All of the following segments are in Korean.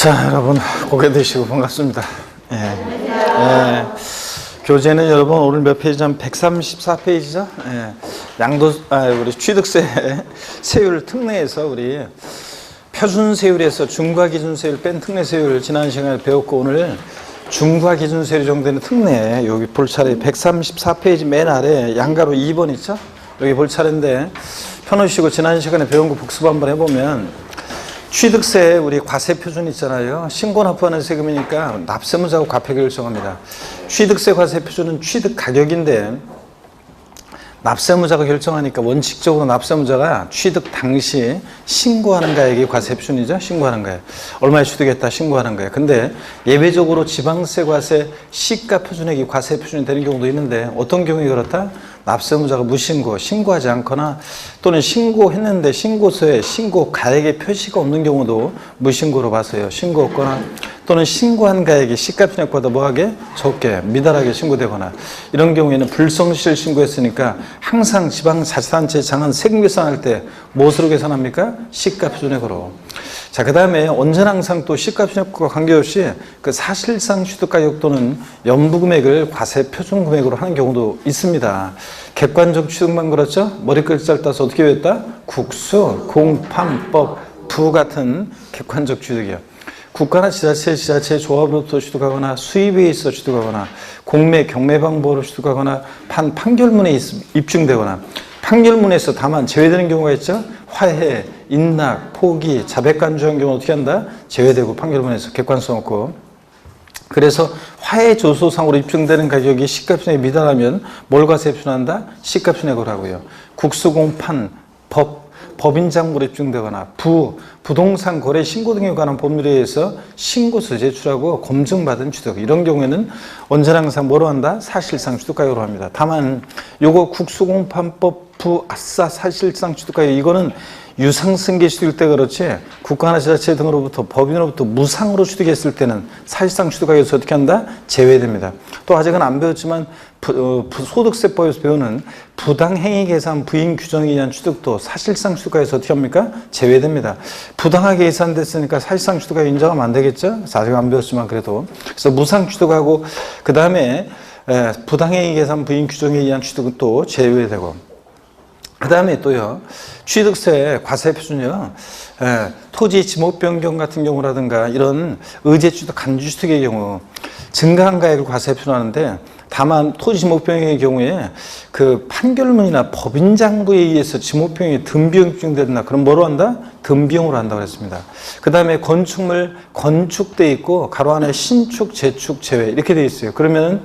자, 여러분 고개 드시고 반갑습니다. 교재는 여러분 오늘 몇 페이지냐면 134페이지죠. 우리 취득세 세율 특례에서 우리 표준세율에서 중과기준세율 뺀 특례세율을 지난 시간에 배웠고, 오늘 중과기준세율 정도는 특례, 여기 볼 차례 134페이지 맨 아래 양가로 2번 있죠. 여기 볼 차례인데 펴놓으시고 지난 시간에 배운 거 복습 한번 해보면, 취득세 우리 과세 표준 있잖아요. 신고 납부하는 세금이니까 납세무자하고 과표가 결정합니다. 취득세 과세 표준은 취득 가격인데 납세무자가 결정하니까 원칙적으로 납세무자가 취득 당시 신고하는 가액이 과세 표준이죠. 신고하는 가액. 얼마에 취득했다 신고하는 거예요. 근데 예외적으로 지방세 과세 시가 표준액이 과세 표준이 되는 경우도 있는데, 어떤 경우에 그렇다? 납세무자가 무신고, 신고하지 않거나 또는 신고했는데 신고서에 신고 가액의 표시가 없는 경우도 무신고로 봐서요. 신고 없거나 또는 신고한 가액이 시가 표준액보다 뭐하게? 적게, 미달하게 신고되거나, 이런 경우에는 불성실 신고했으니까 항상 지방자치단체 장은 세금 계산할 때 무엇으로 계산합니까? 시가 표준액으로. 자, 그 다음에 언제나 항상 또 시가 표준액과 관계없이 그 사실상 취득가격 또는 연부금액을 과세 표준 금액으로 하는 경우도 있습니다. 객관적 취득만 그렇죠? 머리글자를 따서 어떻게 외웠다? 국수, 공판법, 부 같은 객관적 취득이요. 국가나 지자체 조합으로부터 취득하거나 수입에 있어 취득하거나 공매, 경매 방법으로 취득하거나 판결문에 입증되거나, 판결문에서 다만 제외되는 경우가 있죠. 화해, 인락, 포기, 자백 간주한 경우 어떻게 한다? 제외되고, 판결문에서 객관성 없고. 그래서 화해 조소상으로 입증되는 가격이 시가표준액에 미달하면 뭘 과세 표준한다? 시가표준액으로 하고요. 국수공판, 법인장부로 입증되거나 부동산 거래 신고 등에 관한 법률에 의해서 신고서 제출하고 검증받은 취득, 이런 경우에는 언제나 항상 뭐로 한다? 사실상 취득가격으로 합니다. 다만 요거 국수공판법 사실상 취득가격, 이거는 유상승계 취득일 때 그렇지, 국가나 지자체 등으로부터 법인으로부터 무상으로 취득했을 때는 사실상 취득가격에서 어떻게 한다? 제외됩니다. 또 아직은 안 배웠지만 소득세법에서 배우는 부당행위 계산 부인 규정에 의한 취득도 사실상 취득가격에서 어떻게 합니까? 제외됩니다. 부당하게 계산됐으니까 사실상 취득가격 인정하면 안 되겠죠? 아직 안 배웠지만 그래도. 그래서 무상 취득하고, 그 다음에 부당행위 계산 부인 규정에 의한 취득은 또 제외되고, 그 다음에 또요, 취득세 과세 표준이요, 토지 지목 변경 같은 경우라든가 이런 의제 취득, 간주 취득의 경우 증가한 가액을 과세 표준하는데, 다만 토지 지목 변경의 경우에 그 판결문이나 법인장부에 의해서 지목 변경이 등비용 입증된다. 그럼 뭐로 한다? 등비용으로 한다고 했습니다. 그 다음에 건축물 건축돼 있고 가로 안에 신축, 재축, 제외 이렇게 돼 있어요. 그러면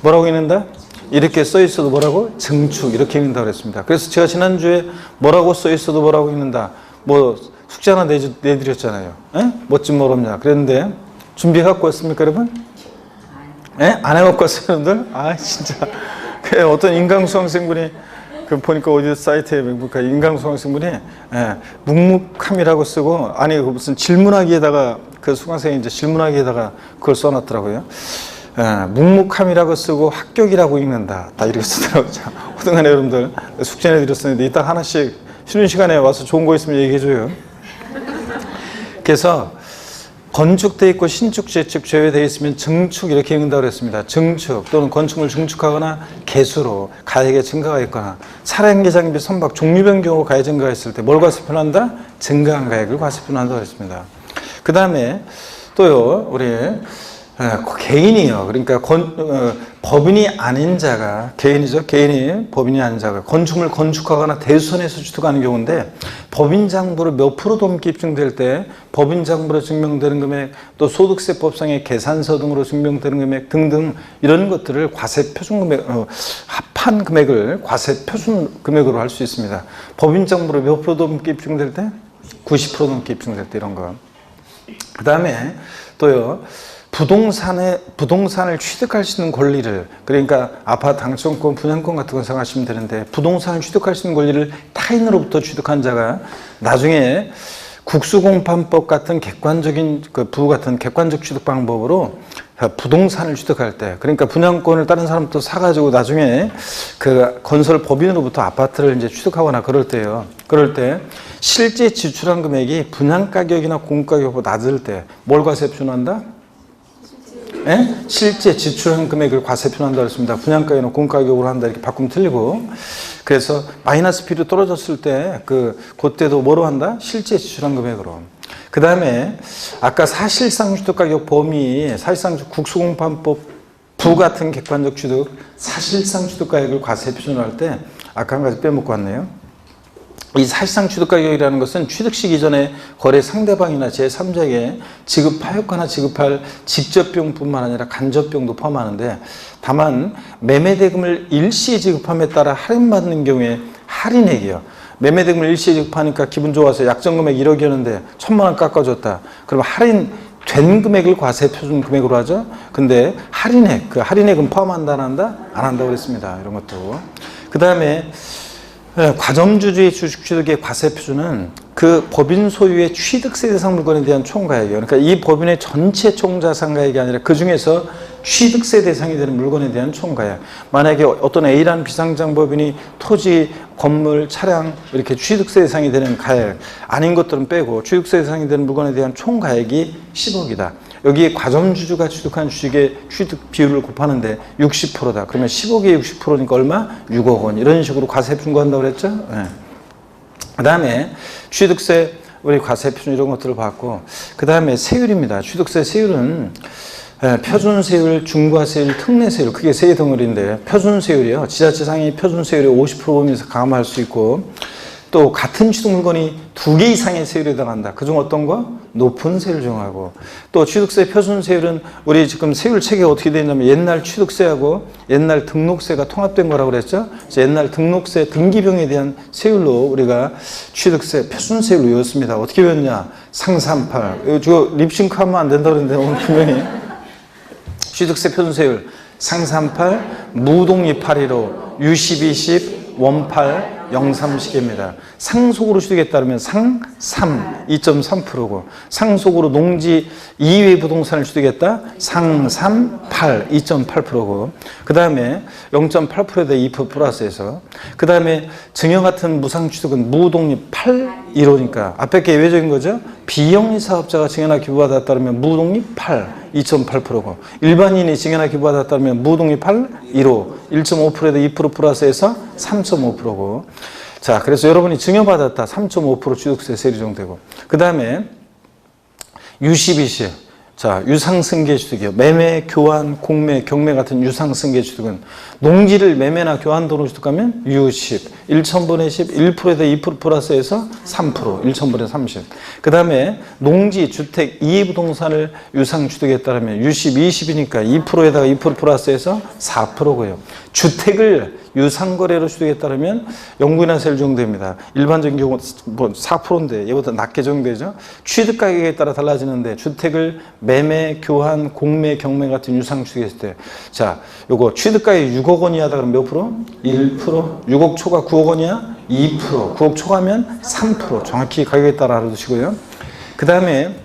뭐라고 읽는다? 이렇게 써 있어도 뭐라고? 증축, 이렇게 읽는다고 그랬습니다. 그래서 제가 지난주에 뭐라고 써 있어도 뭐라고 읽는다. 뭐 숙제 하나 내드렸잖아요. 멋진 모름냐. 그랬는데 준비해갖고 왔습니까, 여러분? 안 해갖고 왔어요, 여러분들? 진짜. 어떤 인강수강생분이 보니까 어디 사이트에 보니까 인강수강생분이 묵묵함이라고 쓰고, 아니 무슨 질문하기에다가 그 수강생이 이제 질문하기에다가 그걸 써놨더라고요. 묵묵함이라고 쓰고 합격이라고 읽는다. 다 이렇게 쓰더라고요. 호등간에 여러분들 숙제 내드렸었는데 이따 하나씩 쉬는 시간에 와서 좋은 거 있으면 얘기해줘요. 그래서 건축돼 있고 신축, 재축, 제외되어 있으면 증축 이렇게 읽는다고 그랬습니다. 증축 또는 건축물 증축하거나 개수로 가액의 증가가 있거나 살아행계장 비 선박 종류별 경우 가액 증가가 있을 때 뭘 과세 표준한다? 증가한 가액을 과세 표준한다고 그랬습니다. 그 다음에 또요, 우리 개인이요. 그러니까 법인이 아닌 자가, 개인이죠. 개인이 법인이 아닌 자가 건축물 건축하거나 대수선에서 취득하는 경우인데, 법인장부로 몇 프로 넘게 입증될 때 법인장부로 증명되는 금액, 또 소득세법상의 계산서 등으로 증명되는 금액 등등, 이런 것들을 과세 표준 금액, 합한 금액을 과세 표준 금액으로 할 수 있습니다. 법인장부로 몇 프로 넘게 입증될 때? 90% 넘게 입증될 때, 이런 거. 그 다음에 또요, 부동산을 취득할 수 있는 권리를, 그러니까 아파트 당첨권, 분양권 같은 거 생각하시면 되는데, 부동산을 취득할 수 있는 권리를 타인으로부터 취득한 자가 나중에 국수공판법 같은 객관적인 부 같은 객관적 취득 방법으로 부동산을 취득할 때, 그러니까 분양권을 다른 사람부터 사가지고 나중에 그 건설 법인으로부터 아파트를 이제 취득하거나 그럴 때요, 그럴 때 실제 지출한 금액이 분양가격이나 공가격보다 낮을 때 뭘 과세표준한다? 예? 실제 지출한 금액을 과세표준한다고 했습니다. 분양가격이나 공가격으로 한다 이렇게 바꾸면 틀리고, 그래서 마이너스 B로 떨어졌을 때 그때도 뭐로 한다? 실제 지출한 금액으로. 그 다음에 아까 사실상 취득가격 범위, 사실상 국수공판법 부 같은 객관적 취득, 사실상 취득가격을 과세표준할 때 아까 한 가지 빼먹고 왔네요. 이 사실상 취득가격이라는 것은 취득 시기 전에 거래 상대방이나 제3자에게 지급하였거나 지급할 직접비용뿐만 아니라 간접비용도 포함하는데, 다만 매매대금을 일시에 지급함에 따라 할인받는 경우에 할인액이요. 매매대금을 일시에 지급하니까 기분 좋아서 약정금액 1억이었는데 1,000만 원 깎아줬다. 그럼 할인된 금액을 과세표준 금액으로 하죠. 근데 할인액, 그 할인액은 포함한다 안 한다? 안 한다고 그랬습니다. 이런 것도. 그 다음에 과점주주의 주식취득의 과세표준은 그 법인 소유의 취득세 대상 물건에 대한 총가액이에요. 그러니까 이 법인의 전체 총자산가액이 아니라 그 중에서 취득세 대상이 되는 물건에 대한 총가액. 만약에 어떤 A라는 비상장법인이 토지, 건물, 차량 이렇게 취득세 대상이 되는 가액 아닌 것들은 빼고 취득세 대상이 되는 물건에 대한 총가액이 10억이다. 여기에 과점주주가 취득한 주식의 취득 비율을 곱하는데 60%다. 그러면 10억에 60%니까 얼마? 6억 원. 이런 식으로 과세표준 구한다고 그랬죠? 네. 그 다음에 취득세, 우리 과세표준 이런 것들을 봤고, 그 다음에 세율입니다. 취득세 세율은 표준세율, 중과세율, 특례세율, 그게 세 덩어리인데, 표준세율이요. 지자체 상위 표준세율이 50% 범위에서 감안할 수 있고, 또 같은 취득 물건이 2개 이상의 세율에 해당한다. 그중 어떤 거? 높은 세율 정하고, 또 취득세 표준세율은 우리 지금 세율 체계가 어떻게 되어 있냐면 옛날 취득세하고 옛날 등록세가 통합된 거라고 그랬죠. 그래서 옛날 등록세 등기병에 대한 세율로 우리가 취득세 표준세율로 외웠습니다. 어떻게 외웠냐? 상삼팔. 이거 립싱크하면 안 된다고 그랬는데 오늘 분명히 취득세 표준세율 상삼팔, 무독립815, U1020, 원팔, 03시계입니다. 상속으로 취득에 따르면 상3, 2.3%고, 상속으로 농지 이외 부동산을 취득했다? 상3, 8, 2.8%고, 그 다음에 0.8%에 대해 2% 플러스해서, 그 다음에 증여 같은 무상 취득은 무독립 8, 1호니까 앞에 게 예외적인 거죠? 비영리 사업자가 증여나 기부받았다 그러면 무독립 8, 2.8%고, 일반인이 증여나 기부받았다 그러면 무독립 8, 1호, 1.5%에다 2% 플러스해서 3.5%고. 자, 그래서 여러분이 증여받았다 3.5% 취득세 세율이 적용되고, 그 다음에 U12시, 자, 유상승계 취득이요. 매매, 교환, 공매, 경매 같은 유상승계 취득은 농지를 매매나 교환도로 취득하면 U10, 1,000분의 10, 1%에다 2% 플러스해서 3%, 1,000분의 30. 그 다음에 농지, 주택, 이해부동산을 유상 취득에 따르면 U10, 20이니까 2%에다가 2% 플러스해서 4%고요. 주택을 유상거래로 취득에 따르면 영구인하세율 적용됩니다. 일반적인 경우 뭐 4%인데 얘보다 낮게 적용되죠. 취득 가격에 따라 달라지는데 주택을 매매, 교환, 공매, 경매 같은 유상 취득했을 때, 자, 요거 취득 가격이 6억 원이 하다 그러면 몇 프로? 1%. 6억 초과 9억 원이야? 2%. 9억 초과면 3%. 정확히 가격에 따라 알아두시고요. 그 다음에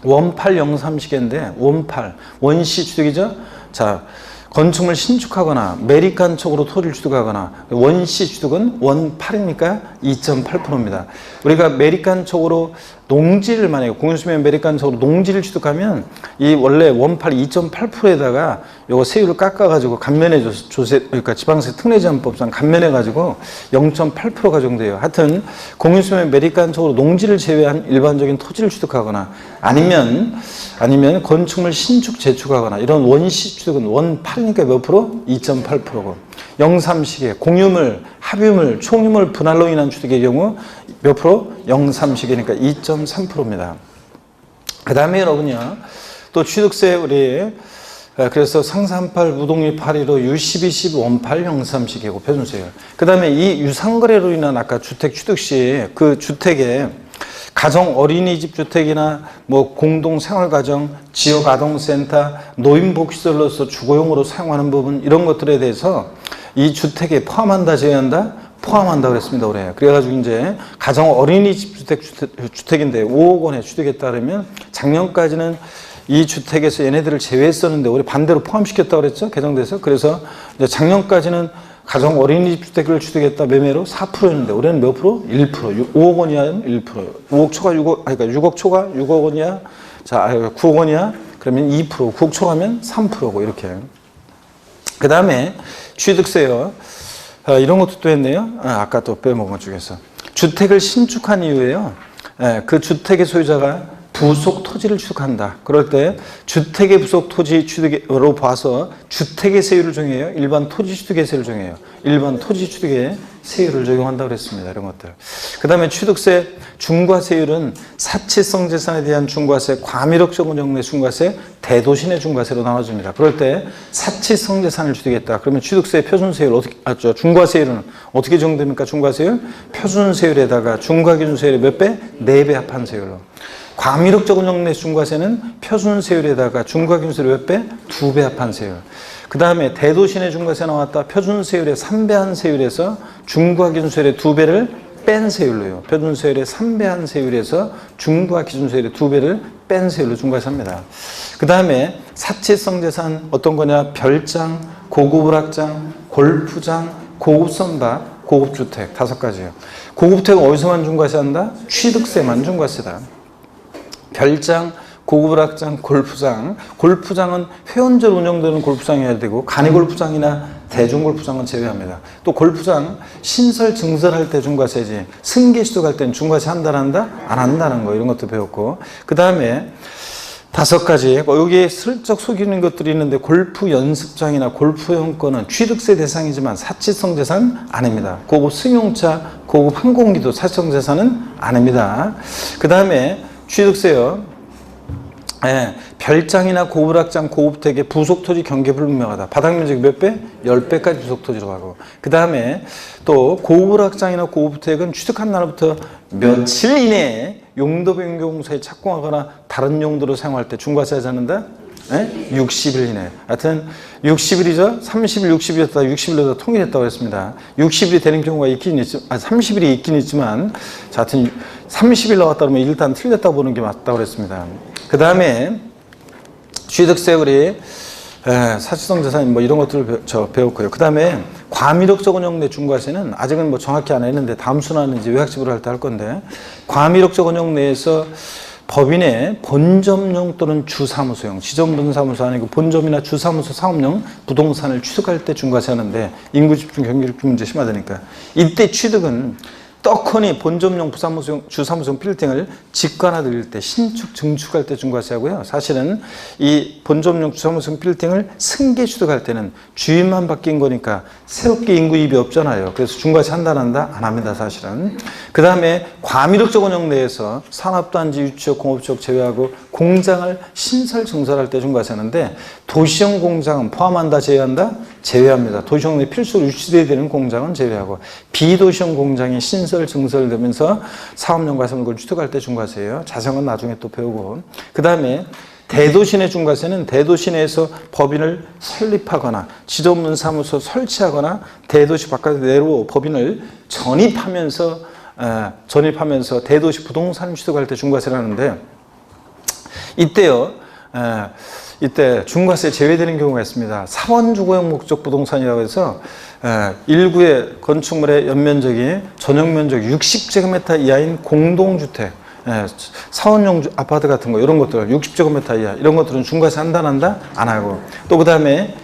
원팔 03시계인데 원팔 원시 취득이죠. 자, 건축물 신축하거나 매립간 쪽으로 토지를 취득하거나, 원시 취득은 원8이니까 2.8%입니다. 우리가 매립간 쪽으로 농지를 만약에 공유수면 매립간 쪽으로 농지를 취득하면 이 원래 원팔 2.8%에다가 요거 세율을 깎아가지고 감면해 조세, 그러니까 지방세 특례제한법상 감면해 가지고 0.8%가 적용돼요. 하여튼 공유수면 매립간 쪽으로 농지를 제외한 일반적인 토지를 취득하거나 아니면 건축물 신축 재축하거나 이런 원시 취득은 원8이니까 몇 프로? 2.8%고, 03시계 공유물, 합유물, 총유물 분할로 인한 취득의 경우 몇 프로? 03시계니까 2.3%입니다. 그 다음에 여러분요, 또 취득세 우리 그래서 상삼팔, 무독립 815, U12, 10, 원팔, 03시계고 표준세율. 그 다음에 이 유상거래로 인한 아까 주택 취득 시 그 주택에 가정 어린이집 주택이나 뭐 공동생활가정, 지역아동센터, 노인복지시설로서 주거용으로 사용하는 부분 이런 것들에 대해서 이 주택에 포함한다, 제외한다? 포함한다 그랬습니다, 올해. 그래가지고 이제 가정 어린이집 주택인데 5억 원에 취득에 따르면 작년까지는 이 주택에서 얘네들을 제외했었는데 올해 반대로 포함시켰다고 그랬죠, 개정돼서. 그래서 이제 작년까지는 가정 어린이집 주택을 취득했다 매매로 4%였는데 올해는 몇 프로? 1%. 5억 원 이하는 1%. 5억 초과 6억, 그러니까 6억 초과 6억 원 이하, 자, 9억 원 이하, 그러면 2%, 9억 초과면 3%고 이렇게. 그 다음에 취득세요. 이런 것도 또 했네요. 아까 또 빼먹은 것 중에서. 주택을 신축한 이후에요. 그 주택의 소유자가 부속 토지를 취득한다. 그럴 때 주택의 부속 토지 취득으로 봐서 주택의 세율을 정해요. 일반 토지 취득의 세율을 정해요. 일반 토지 취득의 세율을 적용한다고 그랬습니다. 이런 것들. 그 다음에 취득세 중과세율은 사치성 재산에 대한 중과세, 과밀억적 운용 내 중과세, 대도시내 중과세로 나눠집니다. 그럴 때 사치성 재산을 취득했다. 그러면 취득세 표준세율 어떻게, 중과세율은 어떻게 정됩니까? 중과세율? 표준세율에다가 중과기준세율의 몇 배? 4배 합한 세율로. 과밀억적 운용 내 중과세는 표준세율에다가 중과기준세율 몇 배? 2배 합한 세율. 그 다음에 대도시내 중과세 나왔다. 표준세율의 3배한 세율에서 중과기준세율의 2배를 뺀 세율로요. 표준세율의 3배한 세율에서 중과기준세율의 2배를 뺀 세율로 중과세합니다. 그 다음에 사치성 재산 어떤 거냐? 별장, 고급오락장, 골프장, 고급선박, 고급주택 5가지예요. 고급주택은 어디서만 중과세한다? 취득세만 중과세다. 별장, 고급오락장, 골프장. 골프장은 회원제로 운영되는 골프장이어야 되고 간이골프장이나 대중골프장은 제외합니다. 또 골프장 신설 증설할 때 중과세지 승계 취득할 때는 중과세 한다 안 한다는 거 이런 것도 배웠고 그 다음에 5가지 여기에 슬쩍 속이는 것들이 있는데 골프 연습장이나 골프회원권은 취득세 대상이지만 사치성 재산 아닙니다. 고급 승용차, 고급 항공기도 사치성 재산은 아닙니다. 그 다음에 취득세요. 별장이나 고급락장, 고급택의 부속토지 경계 불분명하다. 바닥면적이 몇 배? 10배까지 부속토지로 가고. 그 다음에 또 고급락장이나 고급택은 취득한 날부터 며칠 이내에 용도 변경공사에 착공하거나 다른 용도로 사용할 때 중과세하지 않는다? 60일 이내. 하여튼 60일이죠. 30일, 60일이었다. 60일로 통일했다고 했습니다. 60일이 되는 경우가 있긴 있지만, 30일이 있긴 있지만, 자, 하여튼 30일 나왔다 그러면 일단 틀렸다고 보는 게 맞다고 그랬습니다. 그 다음에 취득세 우리 사치성 재산 뭐 이런 것들을 배웠고요. 그 다음에 과밀억적 운용 내 중과세는 아직은 뭐 정확히 안 했는데 다음 순환은 이제 외학집으로 할 때 할 건데 과밀억적 운용 내에서 법인의 본점용 또는 주사무소용, 지점분사무소 아니고 본점이나 주사무소 사업용 부동산을 취득할 때 중과세하는데 인구집중, 경기집중 문제 심하다니까. 이때 취득은 떡하니 본점용 주사무소용 빌딩을 짓거나 드릴 때 신축, 증축할 때 중과세하고요. 사실은 이 본점용 주사무소용 빌딩을 승계 취득할 때는 주인만 바뀐 거니까 새롭게 인구 이입이 없잖아요. 그래서 중과세 한다 안 한다? 안 합니다. 사실은. 그 다음에 과밀억적 운영 내에서 산업단지, 유치역, 공업지역 제외하고 공장을 신설, 증설할 때 중과세하는데 도시형 공장은 포함한다, 제외한다? 제외합니다. 도시형 내 필수로 유치돼야 되는 공장은 제외하고 비도시형 공장이 신설, 증설되면서 사업용 과세물을 취득할 때 중과세예요. 자세한 나중에 또 배우고. 그 다음에 대도시 내 중과세는 대도시 내에서 법인을 설립하거나 지점문 사무소 설치하거나 대도시 바깥 내로 법인을 전입하면서 대도시 부동산 취득할 때 중과세를 하는데 이때요. 이때 중과세 제외되는 경우가 있습니다. 사원주거용 목적 부동산이라고 해서 1구의 건축물의 연면적이 전용면적 60제곱미터 이하인 공동주택, 사원용 아파트 같은 거 이런 것들 60제곱미터 이하 이런 것들은 중과세 한다 안 한다? 안 하고 또 그 다음에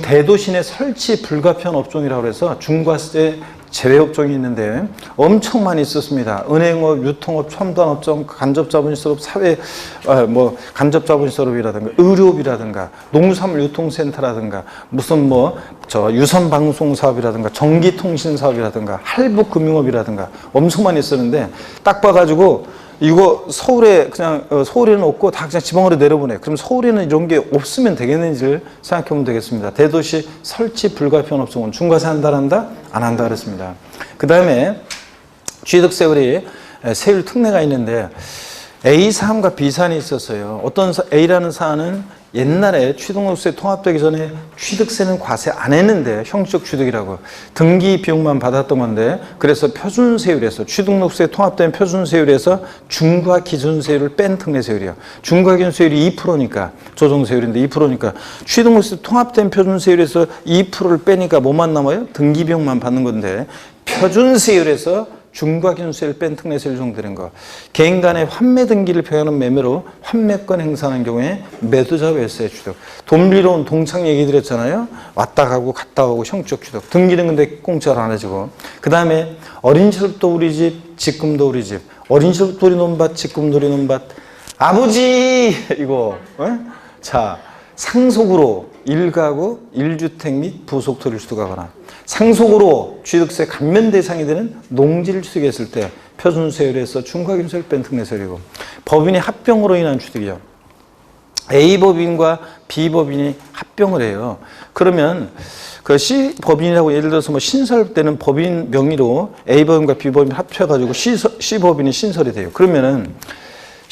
대도시 내 설치 불가피한 업종이라고 해서 중과세 제외 업종이 있는데 엄청 많이 있었습니다. 은행업, 유통업, 첨단업종, 간접자본시설업, 간접자본시설업이라든가 의료업이라든가 농수산물유통센터라든가 무슨 유선방송사업이라든가 전기통신사업이라든가 할부금융업이라든가 엄청 많이 있었는데 딱 봐가지고 이거 서울에 서울에는 없고 다 그냥 지방으로 내려보내. 그럼 서울에는 이런 게 없으면 되겠는지를 생각해 보면 되겠습니다. 대도시 설치 불가피한 업종은 중과세 한다 안 한다 그랬습니다. 그 다음에 취득세율이 세율 특례가 있는데 A 사안과 B 사안이 있었어요. 어떤 A라는 사안은 옛날에 취득록세 통합되기 전에 취득세는 과세 안 했는데 형식 취득이라고 등기 비용만 받았던 건데 그래서 표준세율에서 취득록세 통합된 표준세율에서 중과 기준세율을 뺀 특례세율이야. 중과 기준세율이 2%니까 조정세율인데 2%니까 취득록세 통합된 표준세율에서 2%를 빼니까 뭐만 남아요? 등기 비용만 받는 건데 표준세율에서 중과 기준세율을 뺀 특례세율 적용되는 거. 개인 간의 환매 등기를 표현하는 매매로 환매권 행사하는 경우에 매도자 외세 취득. 돈 빌려 온 동창 얘기 드렸잖아요. 왔다 가고 갔다 오고 형적 취득. 등기는 근데 공짜로 안 해주고. 그 다음에 어린 시절부터 우리 집, 직금도 우리 집. 어린 시절부터 우리 논밭, 직금도 우리 논밭. 아버지! 이거. 자, 상속으로 1가구, 1주택 및 부속토를 취득하거나 상속으로 취득세 감면 대상이 되는 농지를 취득했을 때 표준세율에서 중과기준세율 뺀 특례세율이고 법인의 합병으로 인한 취득이요. A법인과 B법인이 합병을 해요. 그러면 그 C법인이라고 예를 들어서 뭐 신설되는 법인 명의로 A법인과 B법인 합쳐가지고 C법인이 신설이 돼요. 그러면은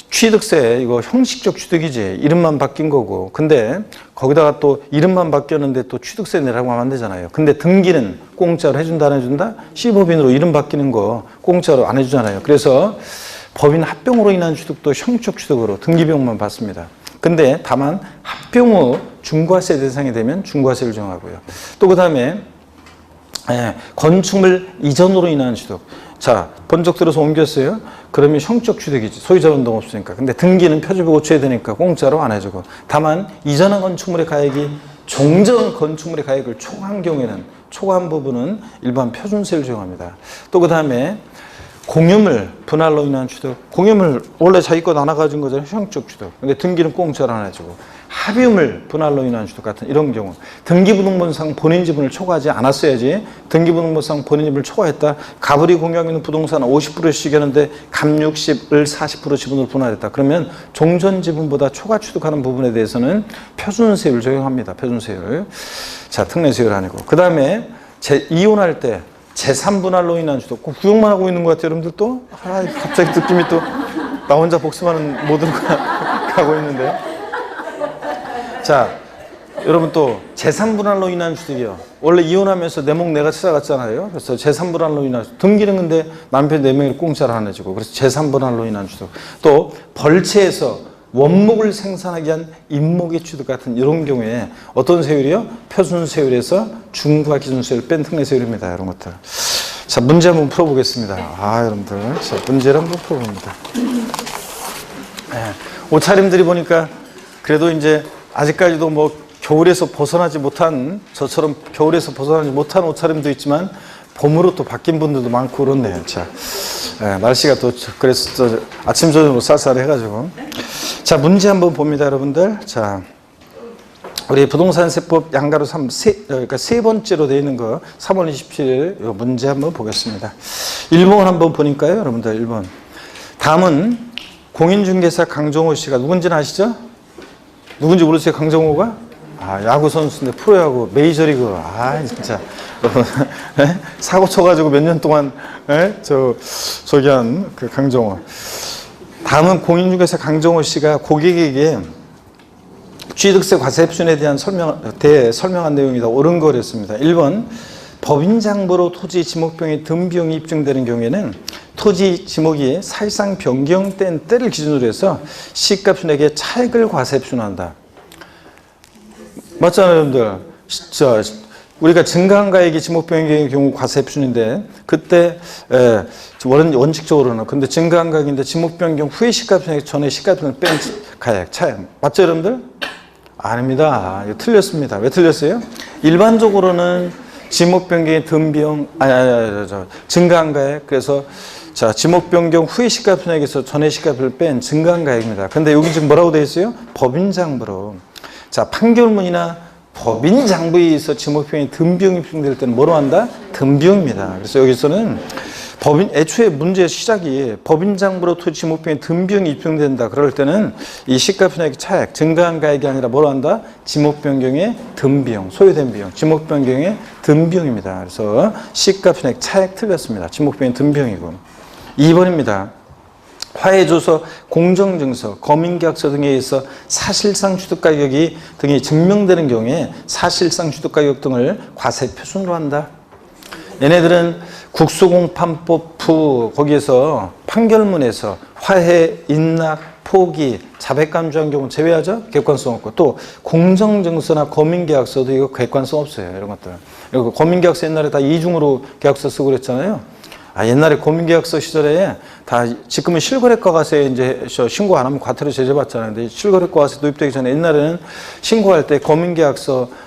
취득세 이거 형식적 취득이지 이름만 바뀐 거고 근데 거기다가 또 이름만 바뀌었는데 또 취득세 내라고 하면 안 되잖아요. 근데 등기는 공짜로 해준다 안 해준다? C법인으로 이름 바뀌는 거 공짜로 안 해주잖아요. 그래서 법인 합병으로 인한 취득도 형식 취득으로 등기비용만 받습니다. 근데 다만 합병 후 중과세 대상이 되면 중과세를 정하고요. 또 그 다음에 건축물 이전으로 인한 취득. 자, 번쩍 들어서 옮겼어요. 그러면 형적 취득이지. 소유자 변동 없으니까. 근데 등기는 표준비 고쳐야 되니까 공짜로 안 해주고. 다만 이전한 건축물의 가액이 종전 건축물의 가액을 초과한 경우에는 초과한 부분은 일반 표준세를 적용합니다. 또 그 다음에 공유물 분할로 인한 취득. 공유물 원래 자기 것 하나 가진 거잖아요. 형적 취득. 근데 등기는 공짜로 안 해주고. 합의물 분할로 인한 취득 같은 이런 경우 등기부등본상 본인 지분을 초과하지 않았어야지 등기부등본상 본인 지분을 초과했다. 가불이 공유하고 있는 부동산 50%씩 하는데 갑 60을 40% 지분으로 분할했다. 그러면 종전 지분보다 초과 취득하는 부분에 대해서는 표준세율을 적용합니다. 표준세율. 자, 특례세율 아니고. 그 다음에 이혼할 때 재산분할로 인한 취득. 구역만 하고 있는 것 같아요. 여러분들 또? 갑자기 느낌이 또 나 혼자 복습하는 모드로 가고 있는데. 자, 여러분 또 재산분할로 인한 취득이요. 원래 이혼하면서 내 목 내가 찾아갔잖아요. 그래서 재산분할로 인한 취득. 등기는 근데 남편 4명이 공짜로 안 해주고. 그래서 재산분할로 인한 취득. 또 벌채에서 원목을 생산하기 위한 임목의 취득 같은 이런 경우에 어떤 세율이요? 표준세율에서 중과 기준세율 뺀 특례세율입니다. 이런 것들. 자, 문제 한번 풀어보겠습니다. 여러분들. 자, 문제를 한번 풀어봅니다. 옷차림들이 보니까 그래도 이제 아직까지도 뭐 겨울에서 벗어나지 못한 저처럼 겨울에서 벗어나지 못한 옷차림도 있지만 봄으로 또 바뀐 분들도 많고 그렇네요. 자, 날씨가 또 그래서 아침 저녁으로 쌀쌀해가지고 자 문제 한번 봅니다, 여러분들. 자, 우리 부동산세법 양가로 그러니까 세 번째로 되어 있는 거 3월 27일 이 문제 한번 보겠습니다. 1번 한번 보니까요, 여러분들 1번. 다음은 공인중개사 강정호 씨가 누군지는 아시죠? 누군지 모르세요? 강정호가? 야구 선수인데 프로야구 메이저리그. 진짜 사고 쳐가지고 몇 년 동안 저기 한 그 강정호. 다음은 공인중개사 강정호 씨가 고객에게 취득세 과세 흡순에 대한 설명한 내용이다. 옳은 거랬습니다. 1번 법인장부로 토지 지목병의 등비용이 입증되는 경우에는 토지 지목이 사실상 변경된 때를 기준으로 해서 시가순액의 차액을 과세 흡순한다. 맞잖아요, 여러분들. 진짜 우리가 증가한 가액이 지목 변경의 경우 과세 흡순인데 그때 원칙적으로는 근데 증가한 가액인데 지목 변경 후에 시가순액 전에 시가순액 뺀 가액 차액 맞죠, 여러분들? 아닙니다. 이거 틀렸습니다. 왜 틀렸어요? 일반적으로는 지목 변경의 등비용 증가한 가액. 그래서 자, 지목 변경 후에 시가순액에서 전에 시가순액을 뺀 증가한 가액입니다. 근데 여기 지금 뭐라고 되어 있어요? 법인장부로. 자, 판결문이나 법인장부에 의해서 지목비용이 등비용이 입증될 때는 뭐로 한다? 등비용입니다. 그래서 여기서는 애초에 문제의 시작이 법인장부로 토지 지목비용이 등비용이 입증된다. 그럴 때는 이 시가순액 차액, 증가한 가액이 아니라 뭐로 한다? 지목변경의 등비용, 소요된 비용, 지목변경의 등비용입니다. 그래서 시가순액 차액 틀렸습니다. 지목비용의 등비용이고. 2번입니다. 화해조서, 공정증서, 거민계약서 등에 의해서 사실상 취득가격이 등이 증명되는 경우에 사실상 취득가격 등을 과세표준으로 한다. 얘네들은 국수공판법 후 거기에서 판결문에서 화해, 인락, 포기, 자백간주한 경우 제외하죠. 객관성 없고, 또 공정증서나 거민계약서도 이거 객관성 없어요. 이런 것들. 그리고 거민계약서 옛날에 다 이중으로 계약서 쓰고 그랬잖아요. 옛날에 거민계약서 시절에 다 지금은 실거래가과세에 이제 신고 안 하면 과태료 제재받잖아요. 근데 실거래가과세 도입되기 전에 옛날에는 신고할 때 거민계약서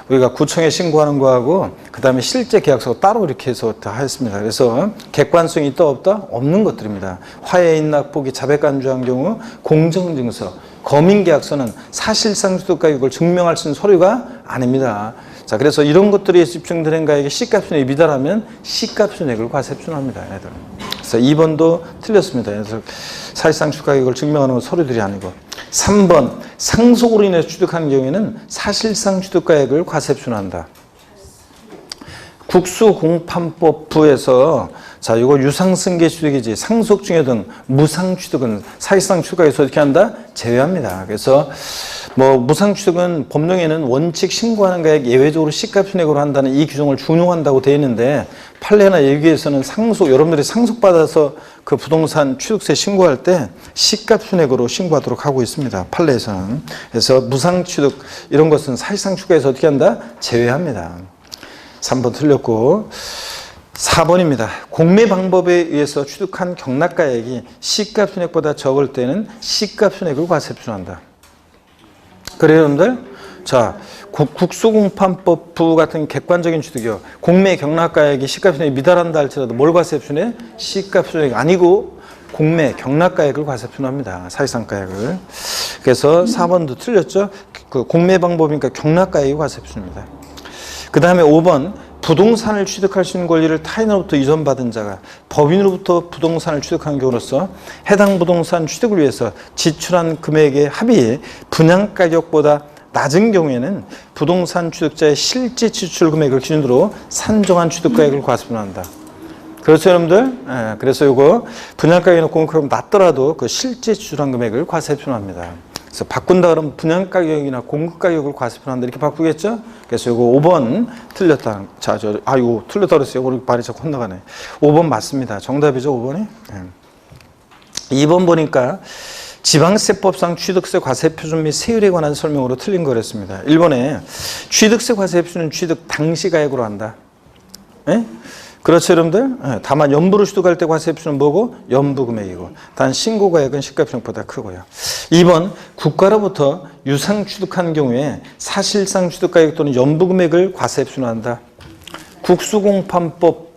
우리가 구청에 신고하는 거하고 그다음에 실제 계약서가 따로 이렇게 해서 다 했습니다. 그래서 객관성이 있다 없다? 없는 것들입니다. 화해, 인락, 포기, 자백간주한 경우 공정증서, 거민계약서는 사실상 취득가격을 증명할 수 있는 서류가 아닙니다. 자, 그래서 이런 것들이 집중된 가액이 시가표준액이 미달하면 시가표준액을 과세표준합니다. 얘들. 그래서 2번도 틀렸습니다. 그래서 사실상 취득가격을 증명하는 건 서류들이 아니고. 3번, 상속으로 인해서 취득하는 경우에는 사실상 취득가액을 과세표준한다. 국수공판법부에서 자, 이거 유상승계 취득이지 상속증여 등 무상 취득은 사실상 취득가격에서 어떻게 한다? 제외합니다. 그래서 무상 취득은 법령에는 원칙 신고하는 가액 예외적으로 시가표준액으로 한다는 이 규정을 준용한다고 되어 있는데 판례나 예규에서는 여러분들이 상속받아서 그 부동산 취득세 신고할 때 시가표준액으로 신고하도록 하고 있습니다. 판례에서는. 그래서 무상 취득 이런 것은 사실상 취득에서 어떻게 한다? 제외합니다. 3번 틀렸고 4번입니다. 공매 방법에 의해서 취득한 경락가액이 시가표준액보다 적을 때는 시가표준액을 과세표준한다. 그래요, 여러분들? 자, 국수공판법부 같은 객관적인 취득이요. 공매 경락가액이 시가표준액이 미달한다 할지라도 뭘 과세표준해? 시가표준액이 아니고 공매 경락가액을 과세표준합니다. 사실상가액을. 그래서 4번도 틀렸죠? 그 공매 방법이니까 경락가액이 과세표준입니다. 그 다음에 5번. 부동산을 취득할 수 있는 권리를 타인으로부터 이전받은 자가 법인으로부터 부동산을 취득한 경우로서 해당 부동산 취득을 위해서 지출한 금액의 합이 분양가격보다 낮은 경우에는 부동산 취득자의 실제 지출 금액을 기준으로 산정한 취득가액을 과세표준한다. 그렇죠, 여러분들? 그래서 이거 분양가격이나 공급가격이 낮더라도 그 실제 지출한 금액을 과세표준합니다. 그래서 바꾼다 그러면 분양가격이나 공급가격을 과세표준한다 이렇게 바꾸겠죠? 그래서 이거 5번 틀렸다. 자, 이거 틀렸다 그랬어요. 우리 말이 자꾸 혼나가네. 5번 맞습니다. 정답이죠, 5번이? 2번 보니까 지방세법상 취득세 과세표준 및 세율에 관한 설명으로 틀린 거랬습니다. 1번에 취득세 과세표준은 취득 당시 가액으로 한다. 예? 그렇죠, 여러분들? 다만 연부로 취득할 때 과세표준은 뭐고? 연부금액이고. 단 신고가액은 시가표준액보다 크고요. 2번, 국가로부터 유상 취득한 경우에 사실상 취득가액 또는 연부금액을 과세표준한다. 국수공판법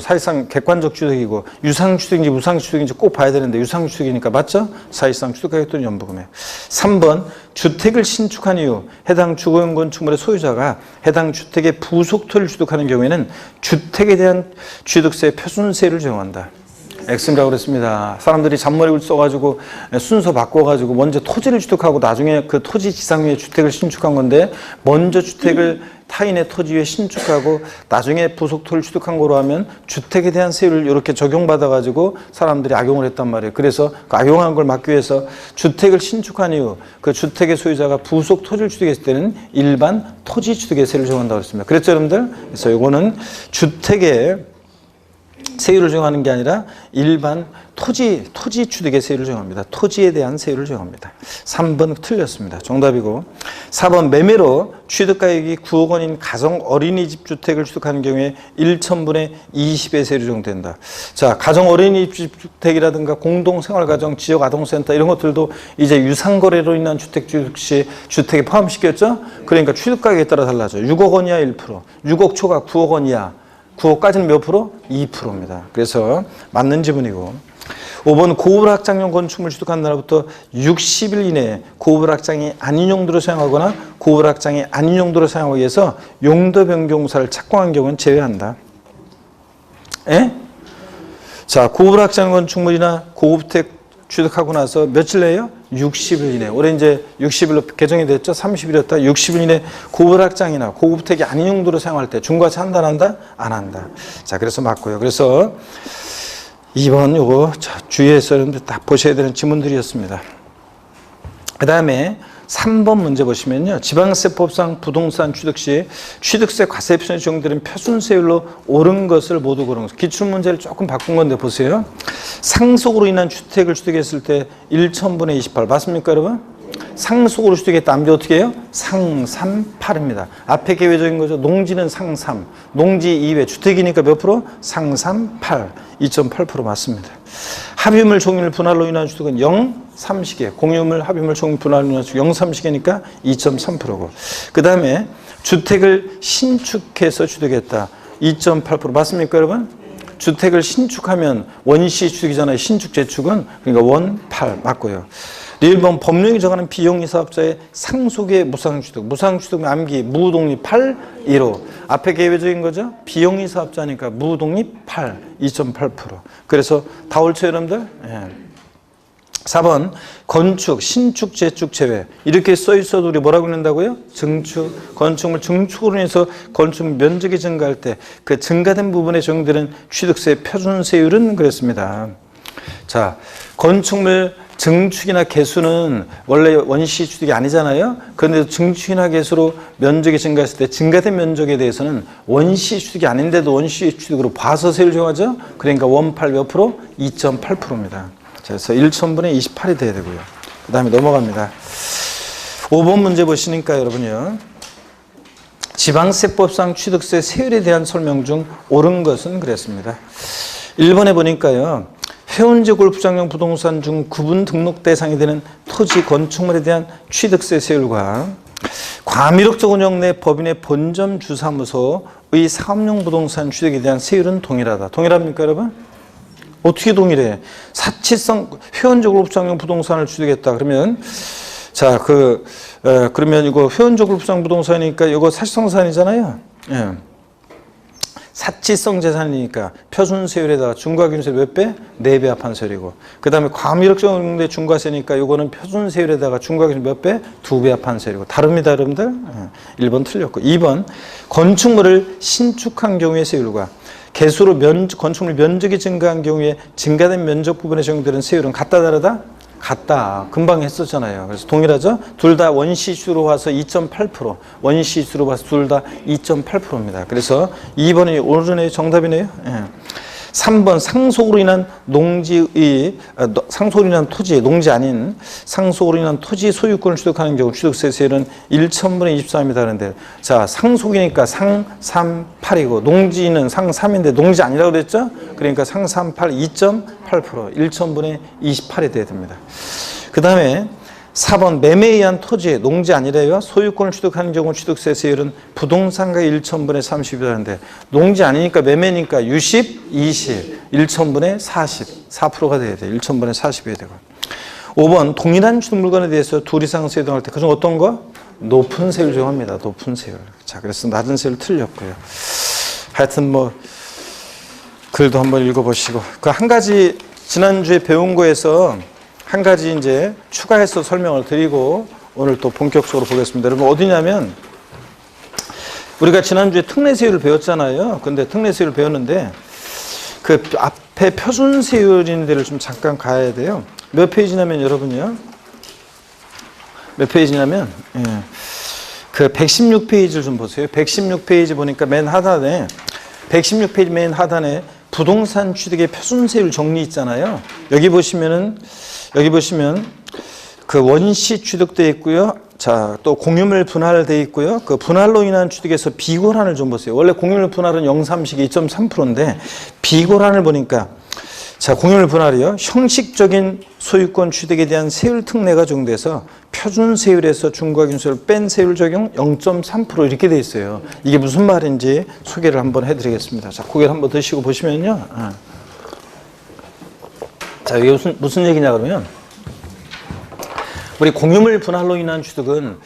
사실상 객관적 취득이고 유상 취득인지 무상 취득인지 꼭 봐야 되는데 유상 취득이니까 맞죠? 사실상 취득가격 또는 연부금액. 3번 주택을 신축한 이후 해당 주거용 건축물의 소유자가 해당 주택의 부속토를 취득하는 경우에는 주택에 대한 취득세 표준세를 적용한다. X라고 그랬습니다. 사람들이 잔머리를 써가지고 순서 바꿔가지고 먼저 토지를 취득하고 나중에 그 토지 지상 위에 주택을 신축한 건데 먼저 주택을 타인의 토지 위에 신축하고 나중에 부속토를 취득한 거로 하면 주택에 대한 세율을 이렇게 적용받아가지고 사람들이 악용을 했단 말이에요. 그래서 그 악용한 걸 막기 위해서 주택을 신축한 이후 그 주택의 소유자가 부속 토지를 취득했을 때는 일반 토지 취득의 세율을 적용한다고 했습니다. 그랬죠, 여러분들? 그래서 이거는 주택의 세율을 적용하는 게 아니라 일반 토지 취득의 세율을 적용합니다. 토지에 대한 세율을 적용합니다. 3번 틀렸습니다. 정답이고 4번 매매로 취득가액이 9억 원인 가정 어린이집 주택을 취득하는 경우에 1,000분의 20의 세율이 적용된다. 자, 가정 어린이집 주택이라든가 공동생활가정, 지역아동센터 이런 것들도 이제 유상거래로 인한 주택 취득 시 주택에 포함시켰죠? 그러니까 취득가격에 따라 달라져요. 6억 원 이하 1%, 6억 초과 9억 원 이하 9억까지는 몇 프로? 2%입니다. 그래서 맞는 지문이고 5번 고급 확장용 건축물 취득한 날부터 60일 이내에 고급 확장이 아닌 용도로 사용하거나 고급 확장이 아닌 용도로 사용하기 위해서 용도 변경사를 착공한 경우는 제외한다. 예? 자, 고급 확장 건축물이나 고급택 취득하고 나서 며칠 내에요? 60일 이내. 올해 이제 60일로 개정이 됐죠? 30일이었다. 60일 이내 고급 확장이나 고급택이 아닌 용도로 사용할 때 중과세 한다, 안 한다? 안 한다. 자, 그래서 맞고요. 그래서 2번 요거 주의해서 여러분들 딱 보셔야 되는 지문들이었습니다. 그 다음에 3번 문제 보시면요. 지방세법상 부동산 취득 시 취득세 과세 표준에 적용되는 표준세율로 옳은 것을 모두 고른 것. 기출문제를 조금 바꾼 건데 보세요. 상속으로 인한 주택을 취득했을 때 1,000분의 28 맞습니까 여러분? 상속으로 취득했다. 암기 어떻게 해요? 상삼팔입니다. 앞에 계획적인 거죠. 농지는 상삼, 농지 2배, 주택이니까 몇 프로? 상삼팔, 2.8% 맞습니다. 합유물 종일 분할로 인한 취득은 0,3시계, 공유물 합유물 종일 분할로 인한 취득 0,3시계니까 2.3%고. 그 다음에 주택을 신축해서 취득했다. 2.8% 맞습니까 여러분? 주택을 신축하면 원시 취득이잖아요. 신축 재축은. 그러니까 원8 맞고요. 1번 법령이 정하는 비용이 사업자의 상속의 무상취득. 무상취득 암기 무독립 8, 1호. 앞에 계획적인 거죠. 비용이 사업자니까 무독립 8, 2.8%. 그래서 다 옳죠 여러분들? 예. 4번 건축, 신축, 재축 제외. 이렇게 써 있어도 우리 뭐라고 읽는다고요? 증축, 건축물 증축으로 인해서 건축 면적이 증가할 때 그 증가된 부분에 적용되는 취득세 표준세율은 그랬습니다. 자, 건축물 증축이나 개수는 원래 원시 취득이 아니잖아요. 그런데 증축이나 개수로 면적이 증가했을 때 증가된 면적에 대해서는 원시 취득이 아닌데도 원시 취득으로 봐서 세율 정하죠. 그러니까 원8 몇 프로? 2.8%입니다. 그래서 1,000분의 28이 돼야 되고요. 그 다음에 넘어갑니다. 5번 문제 보시니까 여러분요. 지방세법상 취득세 세율에 대한 설명 중 옳은 것은 그랬습니다. 1번에 보니까요. 해운제 골프장용 부동산 중 구분 등록 대상이 되는 토지 건축물에 대한 취득세 세율과 과밀옥적 운영 내 법인의 본점 주사무소의 사업용 부동산 취득에 대한 세율은 동일하다. 동일합니까 여러분? 어떻게 동일해? 사치성 해운제 골프장용 부동산을 취득했다. 그러면 자, 그러면 이거 해운제 골프장 부동산이니까 이거 사치성산이잖아요. 예. 사치성 재산이니까 표준세율에다가 중과기준세 몇 배? 4배 합한 세율이고 그 다음에 과밀옥적 운용대 중과세니까 이거는 표준세율에다가 중과기준 몇 배? 2배 합한 세율이고 다릅니다 여러분들. 1번 틀렸고 2번 건축물을 신축한 경우의 세율과 개수로 건축물 면적이 증가한 경우에 증가된 면적 부분에 적용되는 세율은 같다 다르다? 같다. 금방 했었잖아요. 그래서 동일하죠? 둘 다 원시수로 와서 2.8%, 원시수로 봐서 둘 다 2.8%입니다. 그래서 2번이 옳은 정답이네요. 예. 3번 상속으로 인한 상속으로 인한 토지, 농지 아닌 상속으로 인한 토지 소유권을 취득하는 경우 취득세 세율은 1,000분의 23입니다. 그런데 자, 상속이니까 상삼팔이고 농지는 상삼인데 농지 아니라고 그랬죠? 그러니까 상삼팔 2.8%, 1,000분의 28이 돼야 됩니다. 그 다음에 4번 매매에 의한 토지, 농지 아니래요. 소유권을 취득하는 경우 취득세 세율은 부동산가의 1,000분의 30이라는데 농지 아니니까 매매니까 60, 20, 1,000분의 40, 4%가 돼야 돼요. 1,000분의 40이어야 되고. 5번 동일한 취득 물건에 대해서 둘 이상 세율 정할 때 그중 어떤 거? 높은 세율 정합니다. 높은 세율. 자, 그래서 낮은 세율 틀렸고요. 하여튼 뭐 글도 한번 읽어보시고 그 한 가지 지난주에 배운 거에서 한 가지 이제 추가해서 설명을 드리고 오늘 또 본격적으로 보겠습니다. 여러분 어디냐면 우리가 지난주에 특례세율을 배웠잖아요. 근데 특례세율을 배웠는데 그 앞에 표준세율인 데를 좀 잠깐 가야 돼요. 몇 페이지냐면 여러분요. 몇 페이지냐면 예. 그 116페이지를 좀 보세요. 116페이지 보니까 맨 하단에 116페이지 맨 하단에 부동산 취득의 표준세율 정리 있잖아요. 여기 보시면 그 원시 취득돼 있고요. 자, 또 공유물 분할돼 있고요. 그 분할로 인한 취득에서 비고란을 좀 보세요. 원래 공유물 분할은 0,3씩 2.3%인데 비고란을 보니까 자, 공유물 분할이요. 형식적인 소유권 취득에 대한 세율 특례가 적용돼서 표준세율에서 중과기준세율 뺀 세율 적용 0.3% 이렇게 돼 있어요. 이게 무슨 말인지 소개를 한번 해드리겠습니다. 자, 고개를 한번 드시고 보시면요. 자, 이게 무슨 얘기냐 그러면 우리 공유물 분할로 인한 취득은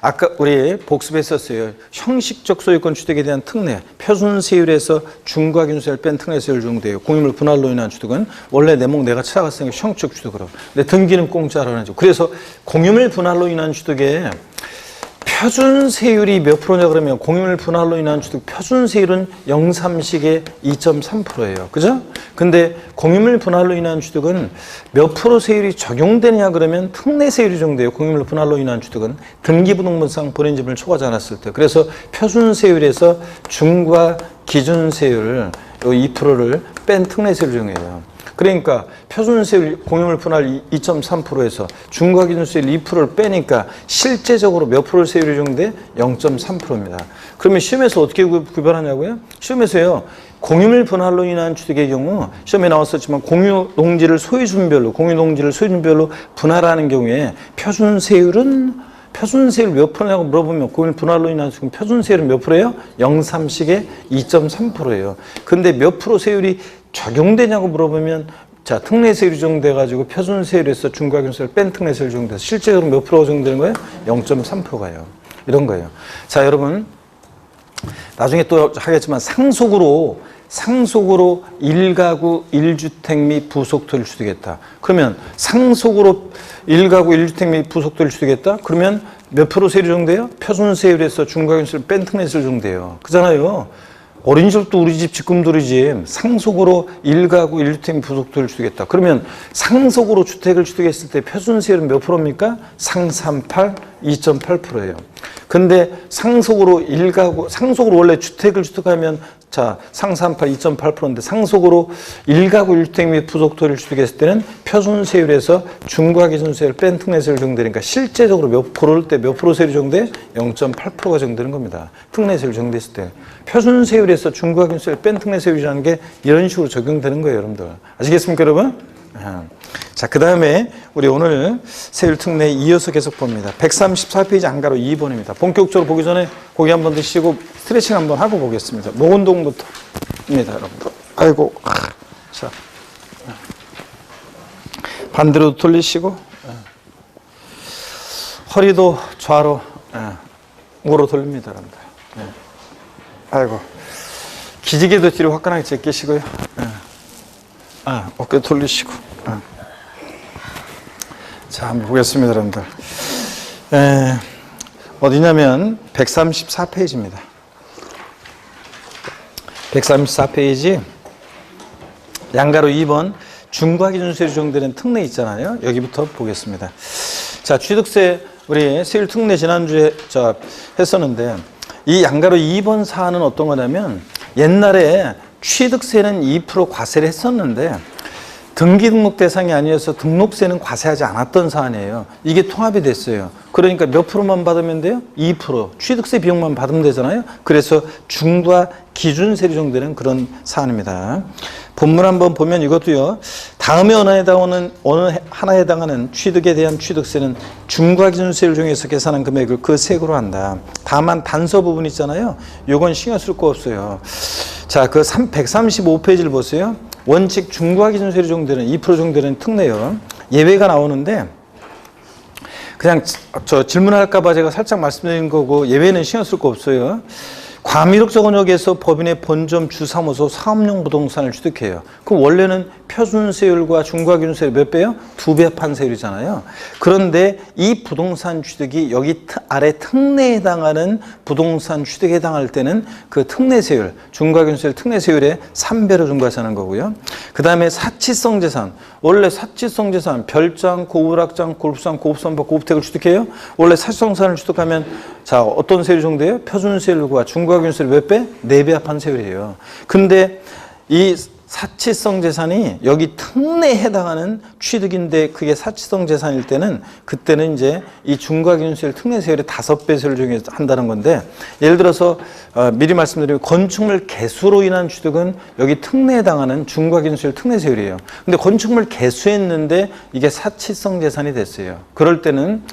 아까 우리 복습했었어요. 형식적 소유권 취득에 대한 특례, 표준세율에서 중과기준세율 뺀 특례세율 적용돼요. 공유물 분할로 인한 취득은 원래 내목 내가 찾아갔으니까 형식 취득으로. 근데 등기는 공짜로 하죠. 그래서 공유물 분할로 인한 취득에 표준세율이 몇 프로냐 그러면 공유물 분할로 인한 취득 표준세율은 0.3식의 2.3%예요. 그죠? 근데 공유물 분할로 인한 취득은 몇 프로 세율이 적용되냐 그러면 특례세율이 적용돼요. 공유물 분할로 인한 취득은 등기부등본상 본인지분을 초과하지 않았을 때. 그래서 표준세율에서 중과 기준세율 2%를 뺀 특례세율을 적용해요. 그러니까 표준세율 공유물 분할 2.3%에서 중과 기준세율 2%를 빼니까 실제적으로 몇 프로 세율이 적용돼? 0.3%입니다. 그러면 시험에서 어떻게 구별하냐고요? 시험에서요. 공유물 분할로 인한 취득의 경우 시험에 나왔었지만 공유 농지를 소유주별로 분할하는 경우에 표준세율 몇 프로냐고 물어보면 공유물 분할로 인한 지금 표준세율은 몇 프로예요? 0.3식의 2.3%예요. 근데 몇 프로 세율이 적용되냐고 물어보면 자, 특례세율이 적용돼가지고 표준세율에서 중과기준세율 뺀 특례세율 적용돼서 실제적으로 몇 프로가 적용되는 거예요? 0.3%가요. 이런 거예요. 자, 여러분 나중에 또 하겠지만 상속으로 1가구 1주택 및 부속토를 취득했다. 그러면 상속으로 1가구 1주택 및 부속토를 취득했다? 그러면 몇 프로 세율이 적용돼요? 표준세율에서 중과기준세율 뺀 특례세율 적용돼요. 그잖아요. 어린이집도 우리 집 지금도 우리 집 상속으로 1가구 1주택 및 부속토를 취득했다. 그러면 상속으로 주택을 취득했을 때 표준세율은 몇 프로입니까? 2.8%예요. 근데 상속으로 원래 주택을 취득하면 자, 2.8%인데 상속으로 1가구 1주택 및 부속토를 취득했을 때는 표준세율에서 중과기준세율 뺀 특례세율 적용되니까 실제적으로 그럴 때 몇 프로 세율이 적용돼? 0.8%가 적용되는 겁니다. 특례세율 적용됐을 때. 표준세율에서 중과기준세율 뺀 특례세율이라는 게 이런 식으로 적용되는 거예요, 여러분들. 아시겠습니까, 여러분? 자, 그 다음에 우리 오늘 세율 특례 이어서 계속 봅니다. 134페이지 안가로 2번입니다. 본격적으로 보기 전에 고기 한번 드시고 스트레칭 한번 하고 보겠습니다. 목 운동부터입니다, 여러분들. 아이고. 자. 반대로 돌리시고, 허리도 좌로, 우로 돌립니다, 여러분들. 아이고. 기지개도 뒤로 화끈하게 제끼시고요. 어깨 돌리시고. 자, 한번 보겠습니다, 여러분들. 어디냐면 134페이지입니다. 134페이지 양가로 2번 중과기준세율이 적용되는 특례 있잖아요. 여기부터 보겠습니다. 자, 취득세 우리 세율 특례 지난주에 했었는데 이 양가로 2번 사안은 어떤 거냐면 옛날에 취득세는 2% 과세를 했었는데 등기등록 대상이 아니어서 등록세는 과세하지 않았던 사안이에요. 이게 통합이 됐어요. 그러니까 몇 프로만 받으면 돼요? 2%. 취득세 비용만 받으면 되잖아요. 그래서 중과 기준세율이 적용되는 그런 사안입니다. 본문 한번 보면 이것도요. 다음에 어느 하나에 해당하는 취득에 대한 취득세는 중과 기준세율을 적용해서 계산한 금액을 그 세액으로 한다. 다만 단서 부분 있잖아요. 요건 신경 쓸 거 없어요. 자, 그 135페이지를 보세요. 원칙 중과 기준세율이 적용되는 2% 적용되는 특례요. 예외가 나오는데 그냥 질문할까 봐 제가 살짝 말씀드린 거고 예외는 신경 쓸 거 없어요. 과밀옥 저건역에서 법인의 본점 주사무소 사업용 부동산을 취득해요. 그럼 원래는 표준세율과 중과기준세율 몇 배요? 2배 판세율이잖아요. 그런데 이 부동산 취득이 여기 아래 특례에 해당하는 부동산 취득에 해당할 때는 그 특례세율, 중과기준세율 특례세율에 3배로 중과하는 거고요. 그 다음에 사치성 재산. 원래 사치성 재산, 별장, 고우락장, 골프장, 고급선박, 고급택을 취득해요. 원래 사치성 재산을 취득하면 자, 어떤 세율이 적용돼요? 표준세율과 중과기준세율 몇 배? 4배 합한 세율이에요. 근데 이 사치성 재산이 여기 특례에 해당하는 취득인데 그게 사치성 재산일 때는 그때는 이제 이 중과기준세율 특례세율의 5배 세율을 적용한다는 건데 예를 들어서 미리 말씀드리면 건축물 개수로 인한 취득은 여기 특례에 해당하는 중과기준세율 특례세율이에요. 근데 건축물 개수했는데 이게 사치성 재산이 됐어요. 그럴 때는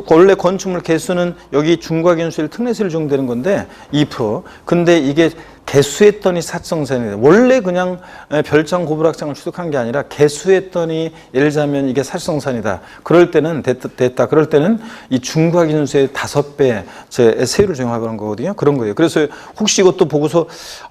원래 건축물 개수는 여기 중과기준세율 특례세율 적용되는 건데 2%. 근데 이게 개수했더니 사실성산이 원래 그냥 별장 고불학장을 취득한 게 아니라 개수했더니 예를 들자면 이게 사실성산이다. 그럴 때는 됐다. 그럴 때는 이 중과기준세의 5배 세율을 적용하는 거거든요. 그런 거예요. 그래서 혹시 이것도 보고서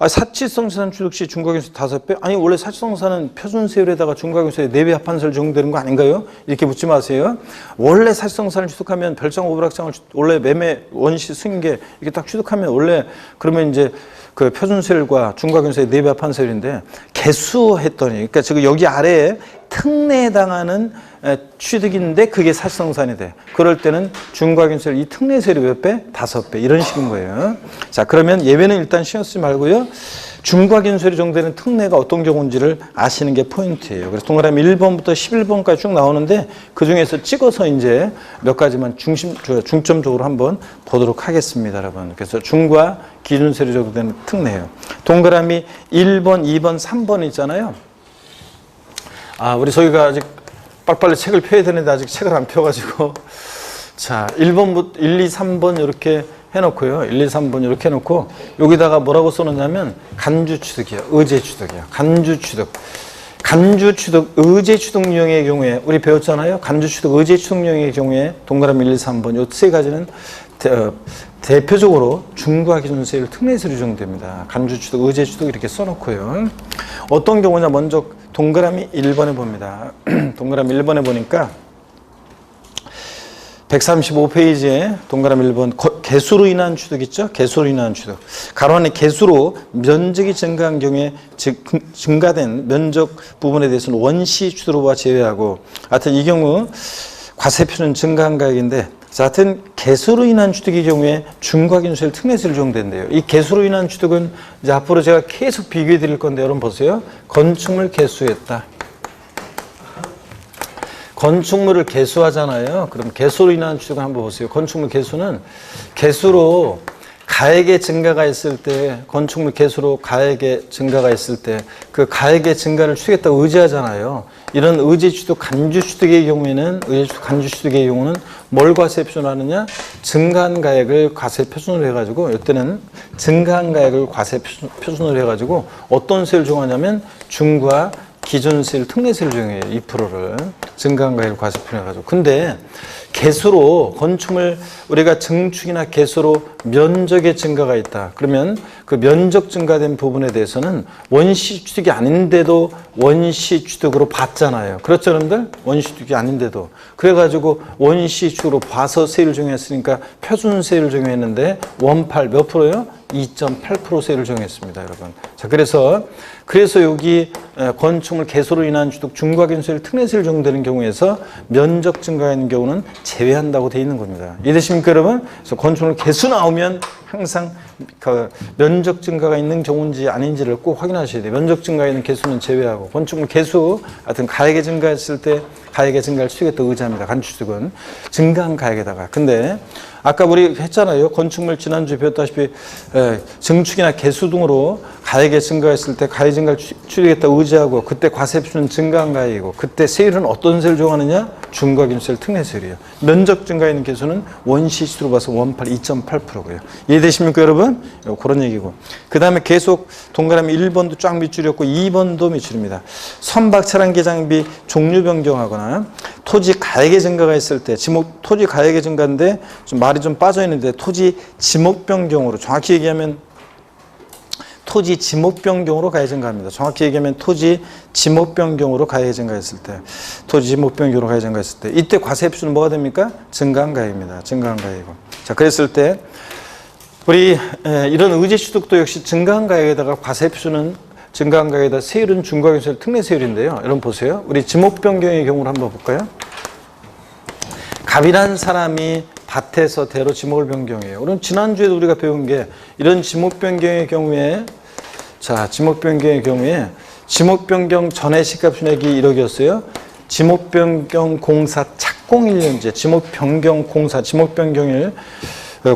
사실성산 취득 시 중과기준세 5배? 아니 원래 사실성산은 표준세율에다가 중과기준세 4배 합한세율 적용되는 거 아닌가요? 이렇게 묻지 마세요. 원래 사실성산을 취득하면 별장 고불학장을 원래 매매 원시 승계 이렇게 딱 취득하면 원래 그러면 이제 그 표준세율과 중과기준세의 4배 합한세율인데 개수했더니 그러니까 지금 여기 아래에 특례에 해당하는 취득인데 그게 사실성산이 돼. 그럴 때는 중과기준세율 이 특례세율이 몇 배? 5배 이런 식인 거예요. 자 그러면 예외는 일단 신경 쓰지 말고요. 중과기준세율이 적용되는 특례가 어떤 경우인지를 아시는 게 포인트예요. 그래서 동그라미 1번부터 11번까지 쭉 나오는데 그중에서 찍어서 이제 몇 가지만 중점적으로 한번 보도록 하겠습니다, 여러분. 그래서 중과기준세율이 적용되는 특례예요. 동그라미 1번, 2번, 3번 있잖아요. 우리 저희가 아직 빨리빨리 책을 펴야 되는데 아직 책을 안 펴가지고 자 1번부터 1, 2, 3번 이렇게 해놓고요. 1, 2, 3번 이렇게 해놓고 여기다가 뭐라고 써놓냐면 간주취득이야. 의제취득이야. 간주취득. 간주취득, 의제취득 유형의 경우에 우리 배웠잖아요. 간주취득, 의제취득 유형의 경우에 동그라미 1, 2, 3번 이 세 가지는 대표적으로 중과기준세율 특례세율이 적용됩니다. 간주취득, 의제취득 이렇게 써놓고요. 어떤 경우냐 먼저 동그라미 1번에 봅니다. 동그라미 1번에 보니까 135페이지에 동그라미 1번 개수로 인한 취득 있죠? 개수로 인한 취득. 가로 안에 개수로 면적이 증가한 경우에 증가된 면적 부분에 대해서는 원시 취득으로 제외하고 하여튼 이 경우 과세표는 증가한 가액인데 하여튼 개수로 인한 취득의 경우에 중과기준세율 특례세율이 적용된대요. 이 개수로 인한 취득은 이제 앞으로 제가 계속 비교해 드릴 건데 여러분 보세요. 건축물 개수했다. 건축물을 개수하잖아요. 그럼 개수로 인한 취득을 한번 보세요. 건축물 개수는 개수로 가액의 증가가 있을 때 건축물 개수로 가액의 증가가 있을 때 그 가액의 증가를 취득했다고 의지하잖아요. 이런 의제취득 간주취득의 경우에는 의제취득 간주취득의 경우는 뭘 과세 표준하느냐? 증가한 가액을 과세 표준으로 해가지고 이때는 증가한 가액을 과세 표준으로 해가지고 어떤 세율을 적용하냐면 중과 기준세율 특례세율 적용해요. 2%를 증가한 가액을 과세 표준해가지고. 근데 개수로 건축물 우리가 증축이나 개수로 면적의 증가가 있다. 그러면 그 면적 증가된 부분에 대해서는 원시 취득이 아닌데도 원시 취득으로 봤잖아요. 그렇죠, 여러분들? 원시 취득이 아닌데도. 그래가지고 원시 취득으로 봐서 세율을 적용했으니까 표준 세율을 적용했는데 원팔 몇 프로요? 2.8% 세율을 적용했습니다, 여러분. 자, 그래서 여기 건축물 개수로 인한 취득 중과기준세율 특례세율 적용되는 경우에서 면적 증가가 있는 경우는 제외한다고 되어 있는 겁니다. 이해되십니까, 여러분? 그래서 건축물 개수 나오면 항상 그 면적 증가가 있는 경우인지 아닌지를 꼭 확인하셔야 돼요. 면적 증가가 있는 개수는 제외하고 건축물 개수 하여튼 가액이 증가했을 때 가액의 증가를 취득했다고 의지합니다. 간주취득은 증가한 가액에다가. 근데 아까 우리 했잖아요. 건축물 지난주에 배웠다시피 증축이나 개수 등으로 가액의 증가했을 때 가액 증가를 취득했다고 의지하고 그때 과세표준은 증가한 가액이고 그때 세율은 어떤 세율을 적용하느냐? 중과기준세율 특례세율이에요. 면적 증가 있는 개수는 원시시로 봐서 원팔 2.8%고요. 이해되십니까, 여러분? 그런 얘기고. 그 다음에 계속 동그라미 1번도 쫙 밑줄이었고 2번도 밑줄입니다. 선박 차량기 장비 종류 변경하거나 토지 가액의 증가가 있을 때 토지 가액의 증가인데 좀 말이 좀 빠져 있는데 토지 지목 변경으로 정확히 얘기하면 토지 지목 변경으로 가액 증가합니다. 정확히 얘기하면 토지 지목 변경으로 가액 증가했을 때 토지 지목 변경으로 가액 증가했을 때 이때 과세 표준은 뭐가 됩니까? 증가한 가액입니다. 증가한 가액이고. 자, 그랬을 때 우리 이런 의제 취득도 역시 증가한 가액에다가 과세 표준은 증가한 가액에다 세율은 중과기준세율 특례세율인데요. 여러분 보세요. 우리 지목 변경의 경우를 한번 볼까요? 갑이란 사람이 밭에서 대로 지목을 변경해요. 그럼 지난주에도 우리가 배운 게 이런 지목 변경의 경우에 지목 변경의 경우에 지목 변경 전에 시가표 내기 1억이었어요. 지목 변경 공사 착공 1년제 지목 변경 공사 지목 변경일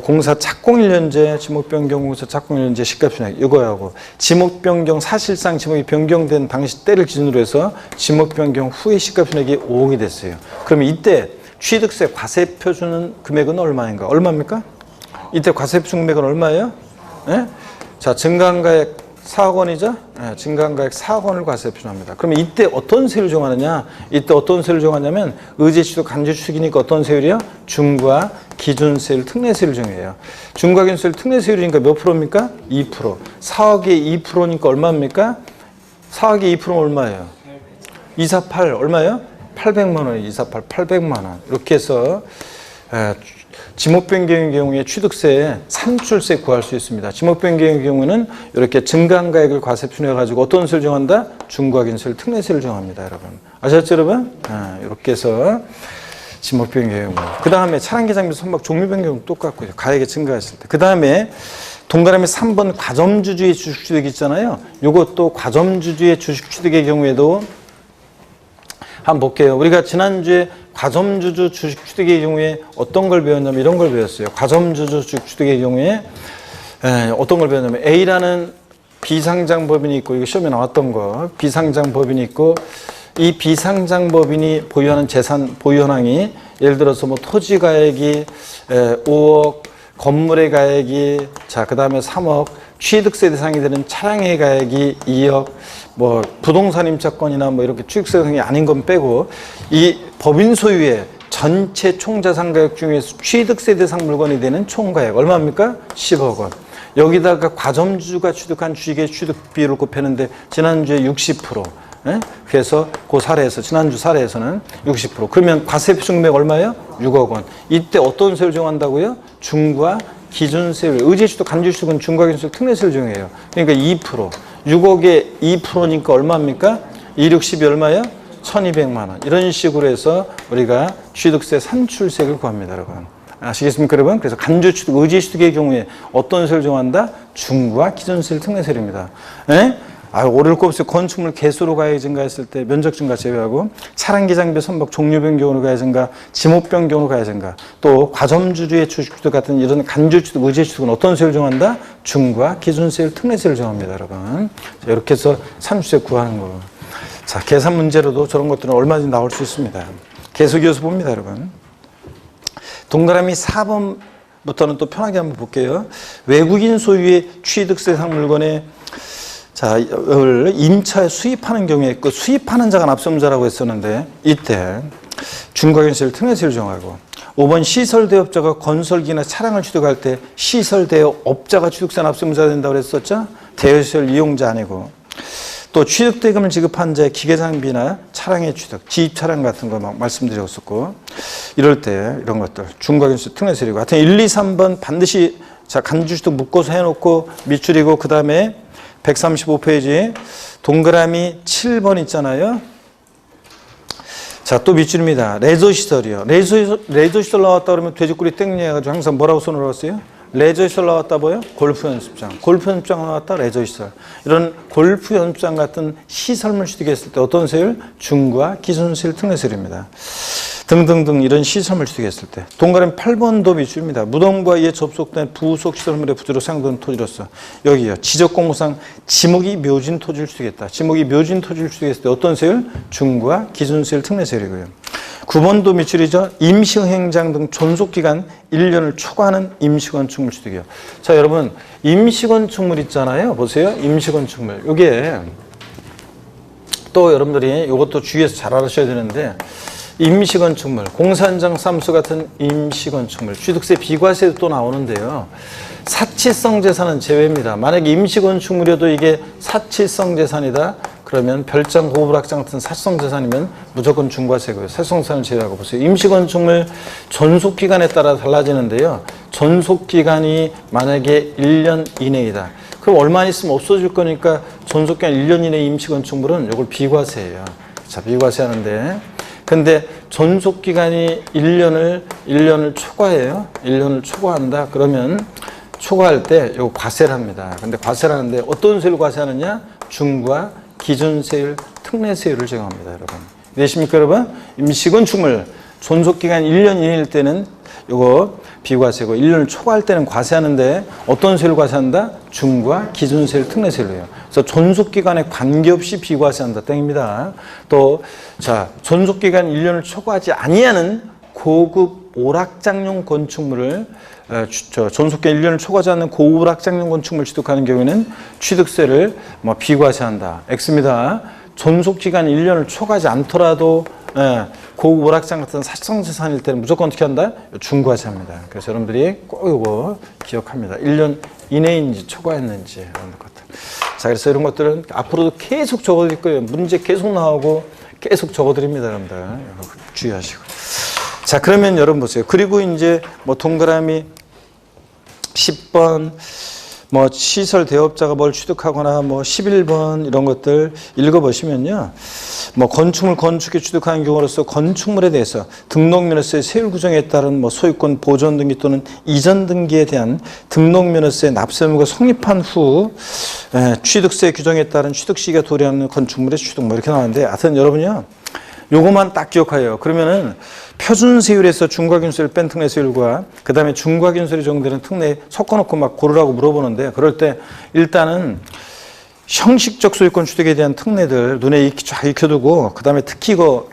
공사 착공 1년제 지목 변경 공사 착공 1년제 시가표 내기 이거하고 지목 변경 사실상 지목이 변경된 당시 때를 기준으로 해서 지목 변경 후에 시가표 내기 5억이 됐어요. 그러면 이때 취득세 과세표 주는 금액은 얼마인가? 얼마입니까? 이때 과세표 금액은 얼마예요? 네? 자, 증가한가액 4억 원이죠? 네, 증가한가액 4억 원을 과세에 표준합니다. 그러면 이때 어떤 세율을 정하느냐? 이때 어떤 세율을 정하냐면 의제취득 간주취득이니까 어떤 세율이요? 중과 기준세율 특례세율을 정해요. 중과 기준세율 특례세율이니까 몇 프로입니까? 2%. 4억에 2%니까 얼마입니까? 4억에 2%는 얼마예요? 248 얼마예요? 800만 원이에요. 248 800만 원. 이렇게 해서 지목 변경의 경우에 취득세, 산출세 구할 수 있습니다. 지목 변경의 경우는 이렇게 증가한가액을 과세 표준해가지고 어떤 세를 정한다? 중과 기준세율 특례세를 정합니다, 여러분. 아셨죠, 여러분? 이렇게 해서 지목 변경의 경우. 그 다음에 차량기 장비 선박 종류 변경은 똑같고요. 가액이 증가했을 때. 그 다음에 동그라미 3번 과점주주의 주식취득 있잖아요. 이것도 과점주주의 주식취득의 경우에도 한번 볼게요. 우리가 지난주에 과점주주 주식취득의 경우에 어떤 걸 배웠냐면 이런 걸 배웠어요. 과점주주 주식취득의 경우에 어떤 걸 배웠냐면 A라는 비상장법인이 있고, 이거 시험에 나왔던 거, 비상장법인이 있고, 이 비상장법인이 보유하는 재산 보유 현황이 예를 들어서 뭐 토지 가액이 5억, 건물의 가액이 그 다음에 3억, 취득세 대상이 되는 차량의 가액이 2억, 뭐 부동산 임차권이나 뭐 이렇게 취득세 대상이 아닌 건 빼고 이 법인 소유의 전체 총자산 가액 중에서 취득세 대상 물건이 되는 총가액 얼마입니까? 10억 원. 여기다가 과점주주가 취득한 주식의 취득 비율을 곱했는데 지난주에 60%. 그래서 그 사례에서 지난주 사례에서는 60%. 그러면 과세 표준 금액 얼마예요? 6억 원. 이때 어떤 세율 정한다고요? 중과 기준세율. 의제취득 간주취득은 중과 기준세율 특례세율 정해요. 그러니까 2%. 6억에 2%니까 얼마입니까? 2, 6, 10이 얼마예요? 1200만 원. 이런 식으로 해서 우리가 취득세 산출세를 구합니다, 여러분. 아시겠습니까, 여러분? 그래서 간주취득, 의제취득의 경우에 어떤 세율 정한다? 중과 기준세율 특례세율입니다. 오를 거 없이 건축물 개수로 가액이 증가했을 때 면적 증가 제외하고 차량기 장비 선박 종류 변경으로 가액 증가, 지목 변경으로 가액 증가, 또 과점주주의 주식취득 같은 이런 간주취득, 의제취득은 어떤 세율을 정한다? 중과 기준세율 특례세율을 정합니다, 여러분. 자, 이렇게 해서 산출세 구하는 거. 자, 계산 문제로도 저런 것들은 얼마든지 나올 수 있습니다. 계속이어서 봅니다, 여러분. 동그라미 4번부터는 또 편하게 한번 볼게요. 외국인 소유의 취득세 대상 물건에 임차에 수입하는 경우에 그 수입하는 자가 납세자라고 했었는데 이때 중과기준세율 특례세율을 정하고 5번 시설대업자가 건설기나 차량을 취득할 때 시설대업자가 취득세 납세자가 된다고 그랬었죠? 대여시설 이용자 아니고 또 취득대금을 지급한 자의 기계장비나 차량의 취득, 지입차량 같은 거 막 말씀드렸었고 이럴 때 이런 것들 중과기준세 특례세율이고 하여튼 1, 2, 3번 반드시 간주취득 묶어서 해놓고 밑줄이고 그 다음에 135페이지 동그라미 7번 있잖아요. 자, 또 밑줄입니다. 레저시설이요. 레저시설 나왔다 그러면 돼지꼬리 땡리 해가지고 항상 뭐라고 손을 넣었어요? 레저시설 나왔다 뭐요? 골프 연습장. 골프 연습장 나왔다 레저시설. 이런 골프 연습장 같은 시설물 취득했을 때 어떤 세율? 중과 기준세율 특례세율입니다. 등등등 이런 시설물 취득했을 때. 동그라미 8번도 밑줄입니다. 무덤과 이에 접속된 부속 시설물의 부지로 사용되는 토지로서 여기요. 지적공무상 지목이 묘진 토지를 취득했다. 지목이 묘진 토지를 취득했을 때 어떤 세율? 중과 기준세율 특례세율이고요. 9번도 밑줄이죠. 임시응행장 등 존속기간 1년을 초과하는 임시건축물 취득이요. 자, 여러분 임시건축물 있잖아요. 보세요. 임시건축물. 이게 또 여러분들이 이것도 주의해서 잘 알아셔야 되는데 임시건축물, 공사현장 사무소 같은 임시건축물, 취득세 비과세도 또 나오는데요. 사치성 재산은 제외입니다. 만약에 임시건축물이어도 이게 사치성 재산이다. 그러면 별장, 고불악장 같은 사치성 재산이면 무조건 중과세고요. 사치성 재산은 제외하고 보세요. 임시건축물 존속기간에 따라 달라지는데요. 존속기간이 만약에 1년 이내이다. 그럼 얼마 있으면 없어질 거니까 존속기간 1년 이내 임시건축물은 이걸 비과세예요. 자, 비과세 하는데 근데 존속기간이 1년을 초과해요. 1년을 초과한다. 그러면 초과할 때 이거 과세를 합니다. 근데 과세를 하는데 어떤 세율을 과세하느냐? 중과 기준세율, 특례세율을 적용합니다, 여러분. 이해되십니까, 여러분? 임시건축물 존속기간 1년 이내일 때는 이거 비과세고 1년을 초과할 때는 과세하는데 어떤 세율을 과세한다? 중과 기준세율, 특례세율이에요. 그래서 존속기간에 관계없이 비과세한다. 땡입니다. 또 자, 존속기간 1년을 초과하지 아니하는 고급 고오락장용 건축물을 존속기간 1년을 초과하지 않는 고오락장용 건축물 취득하는 경우에는 취득세를 비과세한다. X입니다. 존속기간 1년을 초과하지 않더라도 고오락장 같은 사적재산일 때는 무조건 어떻게 한다? 중과세합니다. 그래서 여러분들이 꼭 이거 기억합니다. 1년 이내인지 초과했는지 이런 것들. 자, 그래서 이런 것들은 앞으로도 계속 적어드릴 거예요. 문제 계속 나오고 계속 적어드립니다, 여러분들. 주의하시고. 자, 그러면 여러분 보세요. 그리고 이제 동그라미 10번, 시설 대업자가 뭘 취득하거나 11번 이런 것들 읽어보시면요. 건축물 건축에 취득하는 경우로서 건축물에 대해서 등록면허세 세율 규정에 따른 소유권 보존 등기 또는 이전 등기에 대한 등록면허세 납세 의무가 성립한 후 취득세 규정에 따른 취득 시기가 도래하는 건축물의 취득 이렇게 나왔는데, 하여튼 여러분요. 요것만 딱 기억해요. 그러면은 표준세율에서 중과균세를 뺀 특례세율과 그 다음에 중과균세로 적용되는 특례 섞어놓고 막 고르라고 물어보는데, 그럴 때 일단은 형식적 소유권 취득에 대한 특례들 눈에 쫙 익혀두고, 그 다음에 특히 이거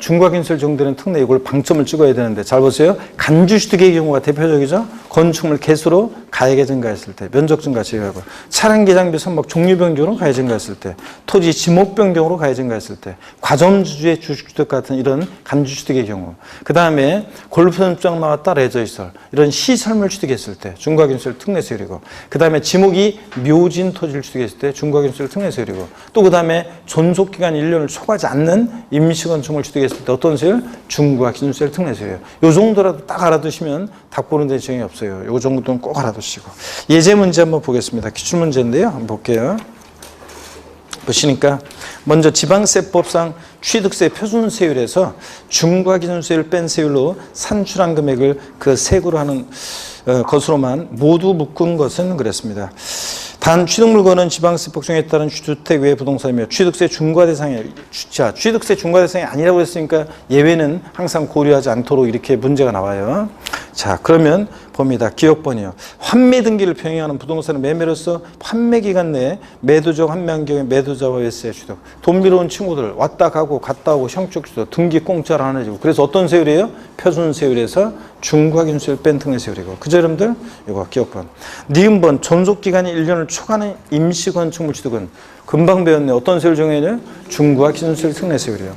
중과균세를 적용되는 특례 이걸 방점을 찍어야 되는데, 잘 보세요. 간주취득의 경우가 대표적이죠. 건축물 개수로 가액이 증가했을 때, 면적 증가 제외하고, 차량 개장비 선박 종류 변경으로 가액 증가했을 때, 토지 지목 변경으로 가액 증가했을 때, 과점주주의 주식취득 같은 이런 간주취득의 경우, 그 다음에 골프 연습장 나왔다 레저시설 이런 시설물 취득했을 때 중과균세를 특례세율이고, 그 다음에 지목이 묘진 토지를 취득했을 때 중과균세를 특례세율이고, 또 그 다음에 존속기간 1년을 초과하지 않는 임시건축물 취득했을 때 어떤 세율? 중과기준세율 특례세율이에요. 요 정도라도 딱 알아두시면 답 보는 데 지장이 없어요. 요 정도는 꼭 알아두시고. 예제 문제 한번 보겠습니다. 기출문제인데요. 한번 볼게요. 보시니까 먼저 지방세법상 취득세 표준세율에서 중과기준세율을 뺀 세율로 산출한 금액을 그 세금으로 하는 것으로만 모두 묶은 것은 그랬습니다. 단 취득물건은 지방세법 규정에 따른 주택 외 부동산이며 취득세 중과 대상이 취득세 중과 대상이 아니라고 했으니까 예외는 항상 고려하지 않도록 이렇게 문제가 나와요. 자, 그러면 봅니다. 기억번이요. 환매 등기를 병행하는 부동산의 매매로서 판매 기간 내에 매도적 환매한 경우에 매도자와 외세의 취득. 돈 빌어온 친구들 왔다 가고 갔다 오고 형축 취득 등기 공짜로 안 해주고. 그래서 어떤 세율이에요? 표준세율에서 중과균세율 뺀 특례세율이고. 그죠, 여러분들? 이거 기억번. 니은번 존속기간이 1년을 초과하는 임시건축물 취득은 금방 배웠네. 어떤 세율 정해요? 중과기준세율 특례세율이에요.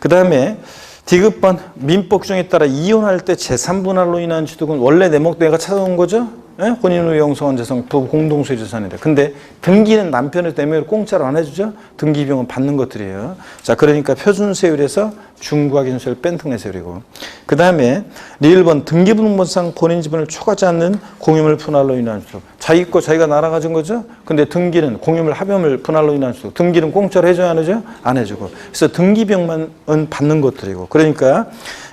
그 다음에 디귿번 민법 규정에 따라 이혼할 때 재산분할로 인한 취득은 원래 내가 찾아온 거죠? 예? 혼인 후 영성한 재산, 부부 공동소유 재산인데, 근데 등기는 남편의 매매를 공짜로 안 해주죠? 등기 비용은 받는 것들이에요. 자, 그러니까 표준세율에서 중과기준세율 뺀 특례세율이고, 그 다음에 리을번 등기부등본상 본인 지분을 초과하지 않는 공유물 분할로 인한 취득. 자기 거 자기가 날아가진 거죠? 근데 등기는 공유물 합의물 분할로 인한 취득. 등기는 공짜로 해줘야 안 해줘요? 안 해주고. 그래서 등기 비용만은 받는 것들이고, 그러니까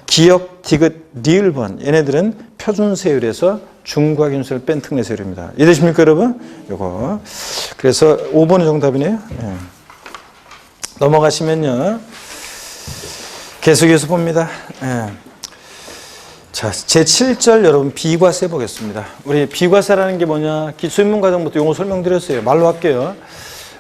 기역, 디귿, 리을번 얘네들은 표준세율에서 중과균세를 뺀 특례세율입니다. 이해되십니까, 여러분? 요거. 그래서 5번이 정답이네요. 예. 넘어가시면요. 계속해서 봅니다. 예. 자, 제7절 여러분 비과세 보겠습니다. 우리 비과세라는 게 뭐냐? 기초인문과정부터 용어 설명드렸어요. 말로 할게요.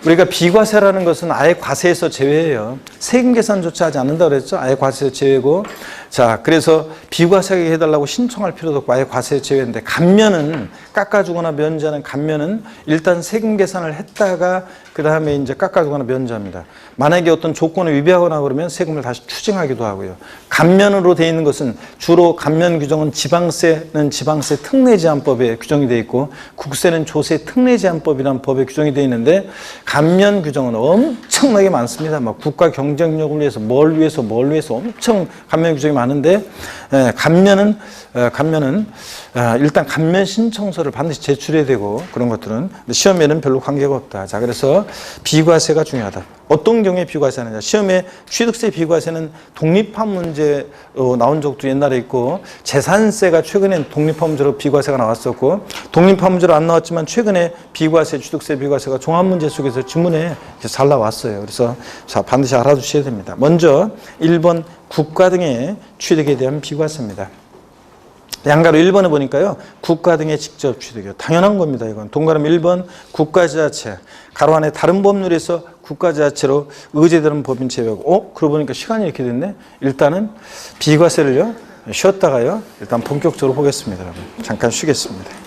우리가 비과세라는 것은 아예 과세에서 제외해요. 세금 계산조차 하지 않는다고 그랬죠? 아예 과세에서 제외고. 자, 그래서 비과세하게 해달라고 신청할 필요도 없고 아예 과세에서 제외인데, 감면은 깎아주거나 면제하는 감면은 일단 세금 계산을 했다가 그 다음에 이제 깎아주거나 면제합니다. 만약에 어떤 조건을 위배하거나 그러면 세금을 다시 추징하기도 하고요. 감면으로 되어 있는 것은 주로 감면 규정은 지방세는 지방세 특례제한법에 규정이 되어 있고, 국세는 조세 특례제한법이라는 법에 규정이 되어 있는데, 감면 규정은 엄청나게 많습니다. 막 국가 경쟁력을 위해서 뭘 위해서 엄청 감면 규정이 많은데, 감면은 일단 감면 신청서를 반드시 제출해야 되고, 그런 것들은 시험에는 별로 관계가 없다. 자, 그래서 비과세가 중요하다. 어떤 경우에 비과세하느냐? 시험에 취득세 비과세는 독립한 문제 나온 적도 옛날에 있고, 재산세가 최근에 독립한 문제로 비과세가 나왔었고, 독립한 문제로 안 나왔지만 최근에 비과세, 취득세 비과세가 종합문제 속에서 지문에 잘 나왔어요. 그래서 자, 반드시 알아두셔야 됩니다. 먼저 1번 국가 등의 취득에 대한 비과세입니다. 양가로 1번에 보니까요. 국가 등의 직접 취득이요. 당연한 겁니다. 이건. 동그라미 1번 국가지자체. 가로 안에 다른 법률에서 국가지자체로 의제되는 법인 제외하고. 그러고 보니까 시간이 이렇게 됐네. 일단은 비과세를요. 쉬었다가요 일단 본격적으로 보겠습니다. 여러분. 잠깐 쉬겠습니다.